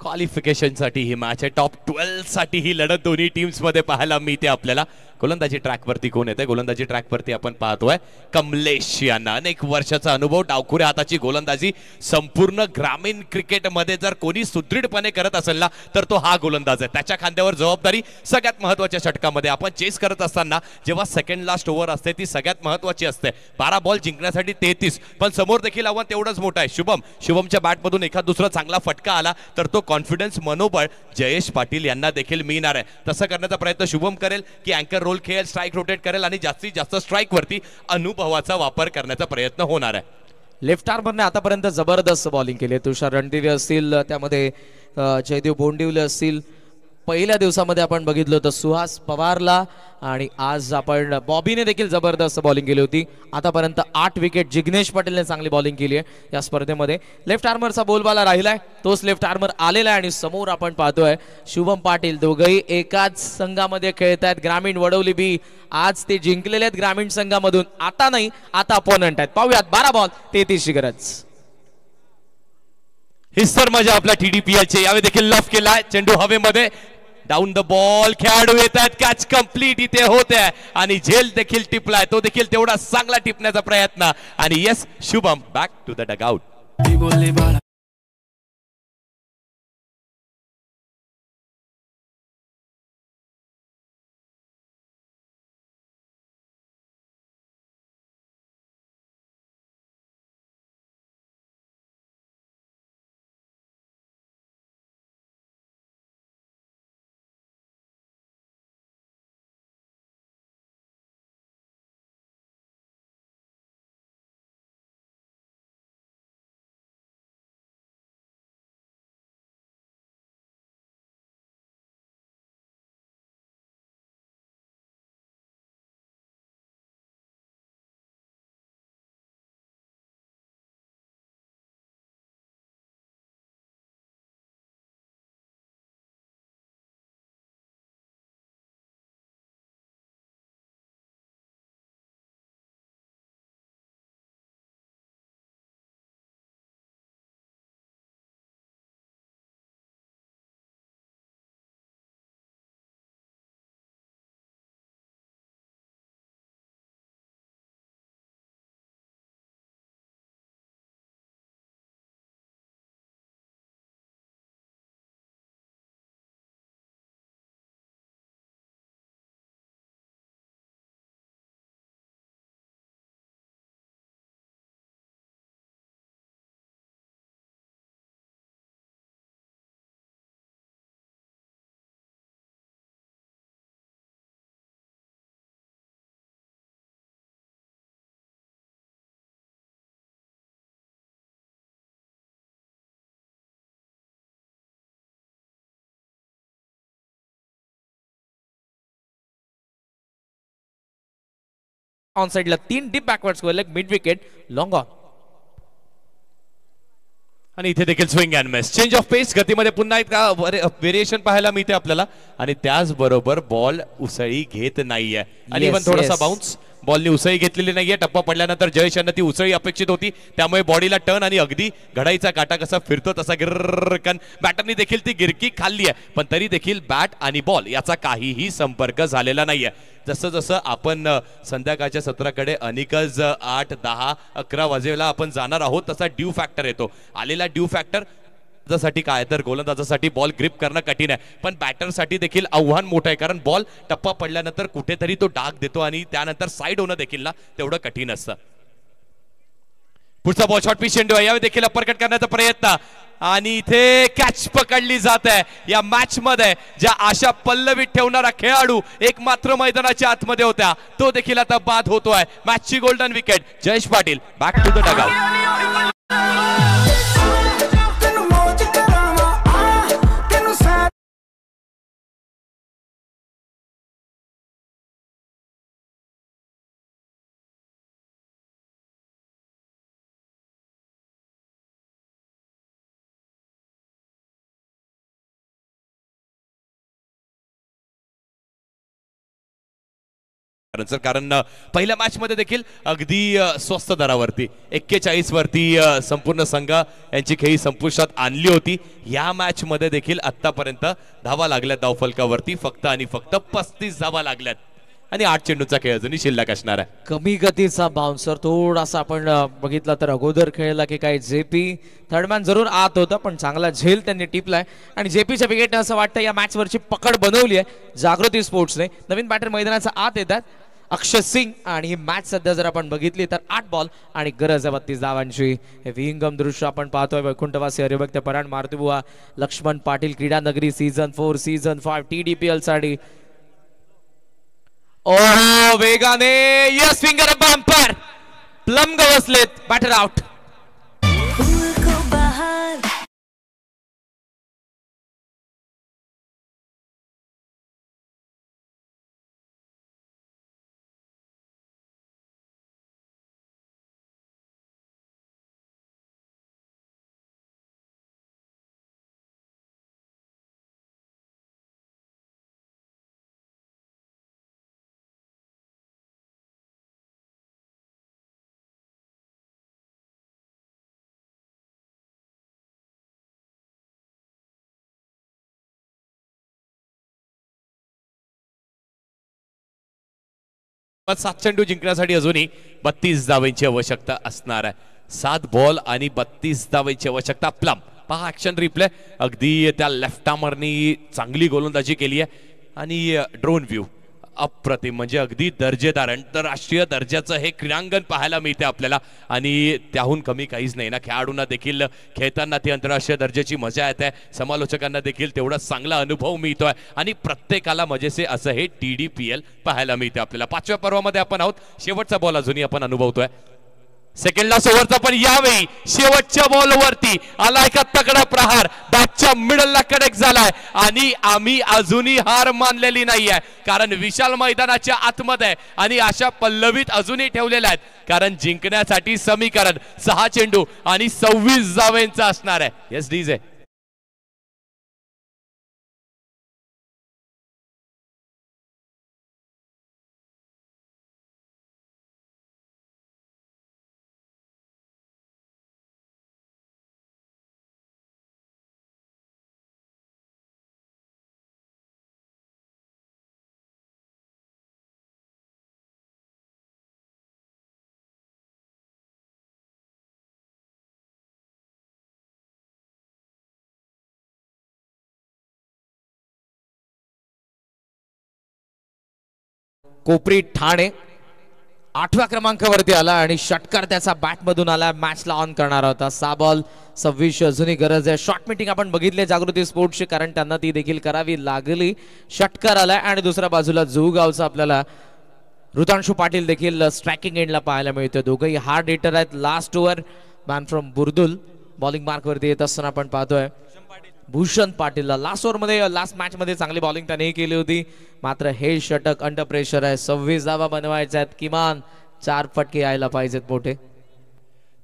क्वालिफिकेशन साठी ही मॅच आहे. टॉप 12 साठी ही लढत दोन्ही टीम्स मध्ये पाहायला मिळते आपल्याला. गोलंदाजी ट्रॅक वरती कोण येते? गोलंदाजी ट्रॅक वरती आपण पाहतोय कमलेश यांना. अनेक वर्षाचा अनुभव, डावखुऱ्या हाताची गोलंदाजी. संपूर्ण ग्रामीण क्रिकेट मध्ये जर कोणी सुदृढपणे करत असेल ना तर तो हा गोलंदाज आहे. त्याच्या खांद्यावर जबाबदारी शुभमच्या महत्वाच्या षटकामध्ये. आपण चेस करत असताना जेव्हा सेकंड लास्ट ओव्हर असते ती सगळ्यात महत्वाची असते. 12 बॉल जिंकण्यासाठी 33, पण समोर देखील आव्हान तेवढंच मोठं आहे. शुभमच्या बॅट मधून एखाद दुसरा चांगला फटका आला तर तो कॉन्फिडन्स, मनोबळ जयेश पाटील यांना देखील मिळणार आहे. तसं करण्याचा प्रयत्न शुभम करेल की अँकर रोल खेळेल, स्ट्राइक रोटेट करेल आणि जास्तीत जास्त स्ट्राइक वरती अनुभवाचा वापर करण्याचा प्रयत्न होणार आहे. लेफ्ट आर्मरने आतापर्यंत जबरदस्त बॉलिंग केली. तुषार रणदिवे असतील, त्यामध्ये जयदेव बोंडिवले असतील. पहिल्या दिवसामध्ये आपण बघितलं होतं सुहास पवारला आणि आज आपण बॉबीने देखील जबरदस्त बॉलिंग केली होती. आतापर्यंत 8 विकेट जिग्नेश पटेलने चांगली बॉलिंग केली आहे या स्पर्धेमध्ये. लेफ्ट आर्मरचा बोलबाला राहिलाय, तोच लेफ्ट आर्मर आलेला आहे आणि समोर आपण पाहतोय शुभम पाटील. दोघंही एकाच संघामध्ये खेळत आहेत. ग्रामीण वडवली बी आज ते जिंकलेले आहेत ग्रामीण संघामधून. आता नाही, आता अपोनंट आहेत. पाहूयात 12 बॉल 33 गरज. हिस्सर मजा आपल्या TDPLचे. यावेळी देखील लफ केलाय. चेंडू हवेमध्ये, डाऊन द बॉल, खेळाडू येत आहेत. कॅच कंप्लीट इथे होत आहे आणि झेल देखील टिपलाय. तो देखील तेवढा चांगला टिपण्याचा प्रयत्न आणि yes Shubham back to the dugout. On साइडला 3 deep backward square leg mid wicket long on. आणि इथे देखील swing and miss, change of pace, गतीमध्ये पुन्हा एक व्हेरिएशन पाहायला मिळते आपल्याला. आणि त्याचबरोबर बॉल उसळी घेत नाहीये आणि इव्हन थोडासा बाउन्स, बॉलनी उसळी घेतलेली नाहीये. टप्पा पडल्यानंतर जयेश यांना ती उसळी अपेक्षित होती, त्यामुळे बॉडीला टर्न आणि अगदी घडाईचा काटा कसा फिरतो तसा गिरकन बॅटरनी देखील ती गिरकी खाल्ली आहे, पण तरी देखील बॅट आणि बॉल याचा काहीही संपर्क झालेला नाहीये. जसं जसं आपण संध्याकाळच्या सत्राकडे अनेकच 8, 10, 11 वाजेला आपण जाणार आहोत तसा ड्यू फॅक्टर येतो. आलेला ड्यू फॅक्टर साठी काय तर गोलंदाजासाठी बॉल ग्रिप करणं कठीण आहे, पण बॅटरसाठी देखील आव्हान मोठं आहे, कारण बॉल टप्पा पडल्यानंतर कुठेतरी तो डाग देतो आणि त्यानंतर साईड होणं देखील ना तेवढं कठीण असतं. पुढचा बॉल शॉर्ट पिच चेंडू आहे, यावेळी देखील अपरकट करण्याचा प्रयत्न आणि इथे कॅच पकडली जात आहे. या मॅच मध्ये ज्या आशा पल्लवीत ठेवणारा खेळाडू एक मात्र मैदानाच्या आतमध्ये होत्या तो देखील आता बाद होतोय. मॅचची golden wicket Jayesh Patil back to the dugout. कारण पहिल्या मॅच मध्ये देखील अगदी स्वस्त दरावरती 41 वरती संपूर्ण संघ यांची खेळी संपुष्टात आणली होती. या मॅच मध्ये देखील आतापर्यंत धावा लागल्यात धावफलकावरती फक्त आणि फक्त 35 धावा लागल्यात आणि 8 चेंडूचा खेळ अजूनही शिल्लक असणार आहे. कमी गतीचा बाउन्सर थोडासा आपण बघितला तर अगोदर खेळला की काही जेपी थर्डमॅन जरूर आत होता, पण चांगला झेल त्यांनी टिपलाय आणि जेपीच्या विकेट असं वाटतं या मॅच वरची पकड बनवली आहे जागृती स्पोर्ट्सने. नवीन बॅटर मैदानाचा आत येतात अक्षय सिंग आणि ही मॅच सध्या जर आपण बघितली तर 8 बॉल आणि गरज आहे 32 धावांची. हे विहंगम दृश्य आपण पाहतोय वैकुंठवासी हरिभक्त पराण मारुतीबुवा लक्ष्मण पाटील क्रीडा नगरी सीझन 4 सीझन 5 TDPL साठी. ओह वेगाने यस फिंगर बॅम्पर प्लम गवसलेत बॅटर आउट. पण 7 चेंडू जिंकण्यासाठी अजूनही 32 धावांची आवश्यकता असणार आहे. 7 बॉल आणि 32 धावांची आवश्यकता. प्लम पहा ऍक्शन रिप्ले, अगदी त्या लेफ्ट आर्मरनी चांगली गोलंदाजी केली आहे आणि ड्रोन व्ह्यू अप्रतिम, म्हणजे अगदी दर्जेदार आंतरराष्ट्रीय दर्जाचं हे क्रीडांगण पाहायला मिळते आपल्याला आणि त्याहून कमी काहीच नाही ना. खेळाडूंना देखील खेळताना ती आंतरराष्ट्रीय दर्जाची मजा येते, समालोचकांना देखील तेवढा चांगला अनुभव मिळतोय आणि प्रत्येकाला मजेचे असं हे TDPL पाहायला मिळते आपल्याला. 5व्या पर्वामध्ये आपण आहोत, शेवटचा बॉल अजूनही आपण अनुभवतोय. सेकंड लास्ट ओव्हरचा पण यावेळी शेवटच्या बॉलवरती आला एका तगडा प्रहार, बॅटच्या मिडलला कनेक्ट झालाय आणि आम्ही अजूनही हार मानलेली नाहीये, कारण विशाल मैदानाच्या आतमध्ये आणि अशा पल्लवीत अजूनही ठेवलेल्या आहेत, कारण जिंकण्यासाठी समीकरण 6 चेंडू आणि 26 धावांचा असणार आहे. येस डीजे कोपरी ठाणे 8व्या क्रमांकावरती आला आणि षटकार त्याचा बॅट मधून आला, मॅचला ऑन करणार होता. 6 बॉल 26 अजूनही गरज आहे. शॉर्ट मीटिंग आपण बघितले जागृती स्पोर्ट्सची, कारण त्यांना ती देखील करावी लागली. षटकार आलाय आणि दुसऱ्या बाजूला जुगावचा आपल्याला ऋतांशु पाटील देखील स्ट्रायकिंग एंडला पाहायला मिळतो. दोघंही हार्ड हिटर आहेत. Last over man from Burdul bowling mark वरती येत असताना आपण पाहतोय भूषण पाटीलला. लास्ट ओव्हर मध्ये लास्ट मॅच मध्ये चांगली बॉलिंग त्याने केली होती, मात्र हे षटक अंडर प्रेशर आहे. 26 धावा बनवायच्या आहेत किमान 4 फटके यायला पाहिजेत मोठे.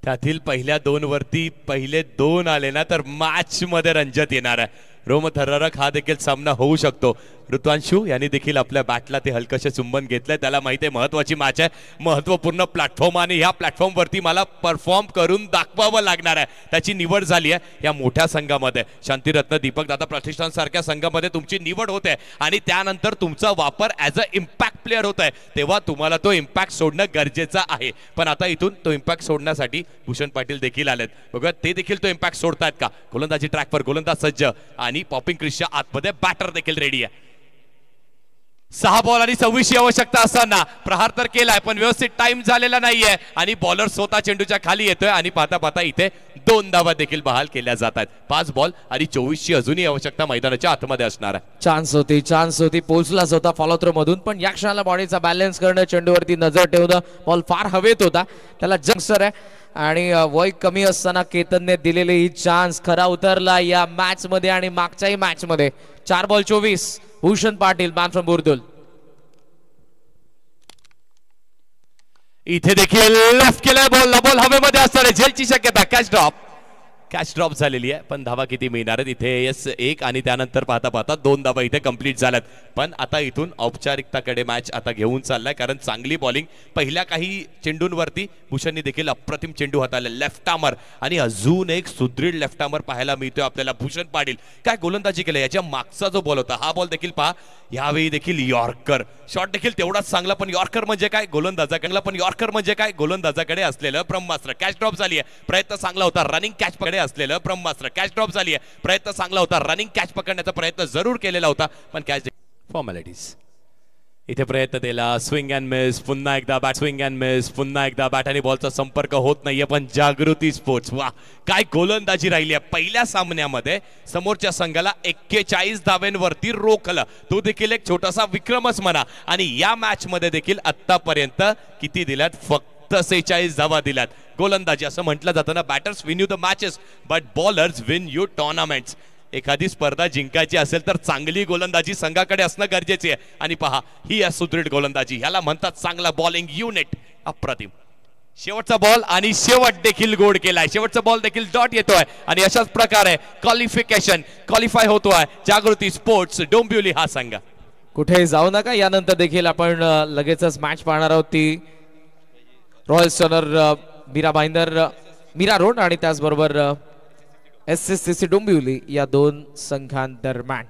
त्यातील पहिल्या 2 वरती पहिले 2 आले ना तर मॅच मध्ये रंजत येणार आहे. रोमथररक हा देखील सामना होऊ शकतो. ऋतुवांशू यांनी देखील आपल्या बॅटला ते हलकसे चुंबन घेतलंय. त्याला माहिती आहे महत्वाची मॅच आहे, महत्वपूर्ण प्लॅटफॉर्म आणि ह्या प्लॅटफॉर्मवरती मला परफॉर्म करून दाखवावं लागणार आहे. त्याची निवड झाली आहे या मोठ्या संघामध्ये. शांतिरत्न दीपक दादा प्रतिष्ठान सारख्या संघामध्ये तुमची निवड होते आणि त्यानंतर तुमचा वापर ॲज अ इम्पॅक्ट प्लेअर होत आहे, तेव्हा तुम्हाला तो इम्पॅक्ट सोडणं गरजेचं आहे. पण आता इथून तो इम्पॅक्ट सोडण्यासाठी भूषण पाटील देखील आलेत. बघा ते देखील तो इम्पॅक्ट सोडतायत का. गोलंदाजी ट्रॅकवर, गोलंदाज सज्ज आणि पॉपिंग क्रिसच्या आतमध्ये बॅटर देखील रेडी आहे. 6 बॉल आणि 26 आवश्यकता असताना प्रहार तर केलाय पण व्यवस्थित टाइम झालेला नाहीये आणि बॉलर स्वतः चेंडूच्या खाली येतोय आणि पाहता पाहता इथे 2 धावा देखील बहाल केल्या जात आहेत. 5 बॉल आणि 24ची अजूनही आवश्यकता मैदानाच्या आतमध्ये असणार आहे. चान्स होती पोहोचलाच होता फॉलो थ्रो मधून, पण या क्षणाला बॉडीचा बॅलन्स करणं, चेंडूवरती नजर ठेवणं, बॉल फार हवेत होता. त्याला जंक्सर आहे आणि वय कमी असताना केतनने दिलेली ही चान्स खरा उतरला या मॅच मध्ये आणि मागच्याही मॅच मध्ये. 4 ball 24. Bhushan Patil man from Burdul. इथे देखील लेफ्ट केलाय बॉल हवेमध्ये असणार आहे. झेलची शक्यता. कॅच ड्रॉप झालेली आहे पण धावा किती मिळणार आहेत इथे. यस 1 आणि त्यानंतर पाहता पाहता 2 धावा इथे कंप्लीट झाल्यात. पण आता इथून औपचारिकताकडे मॅच आता घेऊन चाललाय कारण चांगली बॉलिंग पहिल्या काही चेंडूंवरती भूषणनी देखील अप्रतिम चेंडू हाताळले. लेफ्ट आर्मर आणि अजून एक सुदृढ लेफ्ट आर्मर पाहायला मिळतोय आपल्याला. भूषण पाटील काय गोलंदाजी केली. याच्या मागचा जो बॉल होता हा बॉल देखील पहा. यावेळी देखील यॉर्कर शॉट देखील तेवढाच चांगला. पण यॉर्कर म्हणजे काय गोलंदाजाकडे, पण यॉर्कर म्हणजे काय गोलंदाजाकडे असलेलं ब्रह्मास्त्र. कॅच ड्रॉप झाली आहे. प्रयत्न चांगला होता. रनिंग कॅच पकडे असलेलं ब्रह्मास्त्र. कॅच ड्रॉप झाली आहे. प्रयत्न चांगला होता. रनिंग कॅच पकडण्याचा प्रयत्न जरूर केलेला होता पण कॅच फॉर्मॅलिटीज. इथे प्रयत्न केला. Swing and miss. पुन्हा एकदा बॅट. Swing and miss. पुन्हा एकदा बॅट आणि बॉलचा संपर्क होत नाहीये पण जागृती स्पोर्ट्स वा काय गोलंदाजी राहिली आहे. पहिल्या सामन्यामध्ये समोरच्या संघाला 41 धाव्यांवरती रोखलं. तो देखील एक छोटासा विक्रमच म्हणा. आणि या मॅच मध्ये देखील आतापर्यंत किती दिल्यात. फक्त 46 धावा दिल्यात. गोलंदाजी असं म्हटलं जातं ना, batters win you the matches but bowlers win you tournaments. एखादी स्पर्धा जिंकायची असेल तर चांगली गोलंदाजी संघाकडे असणं गरजेचे आहे. आणि पहा ही आहे सुदृढ गोलंदाजी. ह्याला म्हणतात चांगला बॉलिंग युनिट. अप्रतिम. शेवटचा बॉल आणि शेवट देखील गोड केलाय. शेवटचा बॉल देखील डॉट येतोय आणि अशाच प्रकारे क्वालिफाय होतोय जागृती स्पोर्ट्स डोंबिवली हा संघ. कुठे जाऊ नका. यानंतर देखील आपण लगेचच मॅच पाहणार आहोत. ती रॉयल स्टनर मीरा रोड आणि त्याचबरोबर SSCC डोंबिवली या 2 संघांदरम्यान.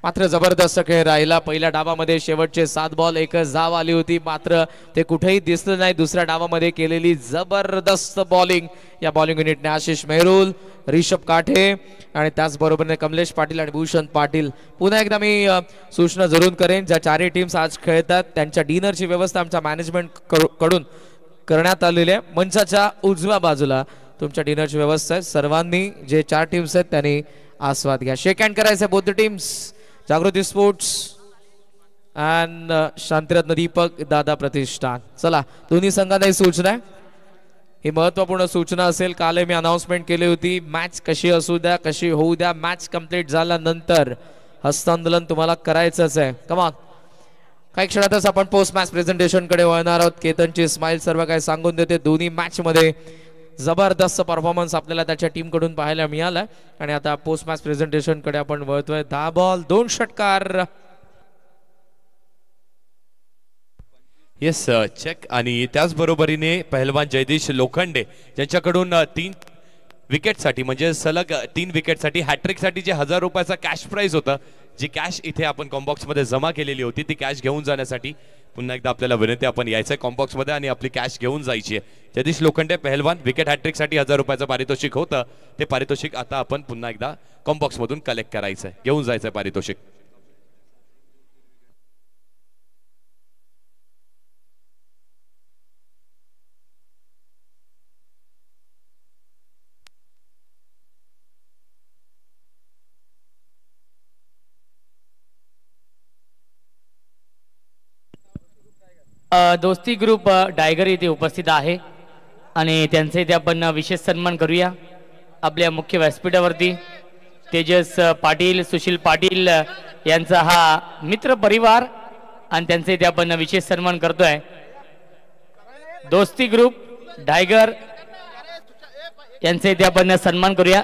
मात्र जबरदस्त खेळ राहिला. पहिल्या डावामध्ये शेवटचे 7 बॉल 1 धाव आली होती मात्र ते कुठेही दिसलं नाही. दुसऱ्या डावामध्ये केलेली जबरदस्त बॉलिंग या बॉलिंग युनिटने आशिष मेहरुल, रिषभ काठे आणि त्याचबरोबर कमलेश पाटील आणि भूषण पाटील. पुन्हा एकदा मी सूचना जरूर करेन, ज्या 4ही टीम्स आज खेळतात त्यांच्या डिनरची व्यवस्था आमच्या मॅनेजमेंट कडून करण्यात आलेली आहे. मंचाच्या उजव्या बाजूला तुमच्या डिनरची व्यवस्था आहे. सर्वांनी जे 4 टीम्स आहेत त्यांनी आस्वाद घ्या. शेक हँड करायचं both the teams. Jagruti sports and Shantiratna Deepak दादा प्रतिष्ठान. चला दोन्ही संघांना सूचना आहे. ही महत्वपूर्ण सूचना असेल. काल मी अनाउन्समेंट केली होती. मॅच कशी असू द्या, कशी होऊ द्या, मॅच कंप्लीट झाल्यानंतर हस्तांदोलन तुम्हाला करायचंच आहे. कमॉन. काही क्षणातच आपण पोस्ट मॅच प्रेझेंटेशन कडे वळणार आहोत. केतनची स्माइल सर्व काही सांगून देते. दोन्ही मॅच मध्ये जबरदस्त परफॉर्मन्स आपल्याला त्याच्या टीम कडून पाहायला मिळाला आणि आता पोस्ट मॅच प्रेझेंटेशन कडे आपण वळतोय. 10 बॉल 2 षटकार. Yes check. आणि त्याचबरोबरीने पहिलवान जयदीश लोखंडे ज्यांच्याकडून 3 विकेटसाठी म्हणजे सलग 3 विकेटसाठी हॅट्रिकसाठी जे 1000 रुपयाचा कॅश प्राइज होतं, जी कॅश इथे आपण कॉम्बॉक्स मध्ये जमा केलेली होती, ती कॅश घेऊन जाण्यासाठी पुन्हा एकदा आपल्याला विनंती. आपण यायचंय कॉम्बॉक्स मध्ये आणि आपली कॅश घेऊन जायची आहे. जयदीश लोखंडे पहिलवान विकेट हॅट्रिकसाठी 1000 रुपयाचं पारितोषिक होतं. ते पारितोषिक आता आपण पुन्हा एकदा कॉम्बॉक्स मधून कलेक्ट करायचंय, घेऊन जायचंय पारितोषिक. दोस्ती ग्रुप डायगर इथे उपस्थित आहे आणि त्यांचे इथे आपण विशेष सन्मान करूया. आपल्या मुख्य व्यासपीठावरती तेजस पाटील, सुशील पाटील यांचा हा मित्र परिवार आणि त्यांचे इथे आपण विशेष सन्मान करतोय. दोस्ती ग्रुप टायगर यांचे इथे आपण सन्मान करूया.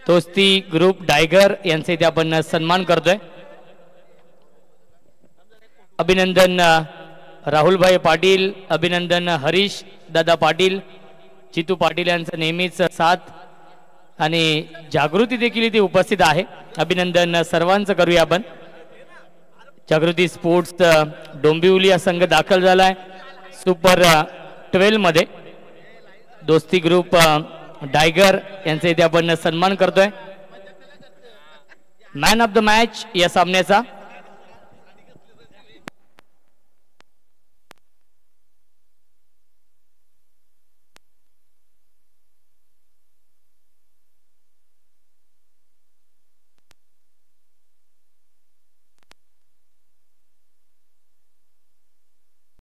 दोस्ती ग्रुप टायगर यांचे इथे आपण सन्मान करतोय. अभिनंदन राहुलभाई पाटील, अभिनंदन हरीश दादा पाटील, चितू पाटील यांचं नेहमीच साथ आणि जागृती देखील इथे उपस्थित आहे. अभिनंदन सर्वांचं करूया आपण. जागृती स्पोर्ट्स डोंबिवली हा संघ दाखल झालाय सुपर 12 मध्ये. दोस्ती ग्रुप टायगर यांचे इथे आपण सन्मान करतोय. मॅन ऑफ द मॅच या सामन्याचा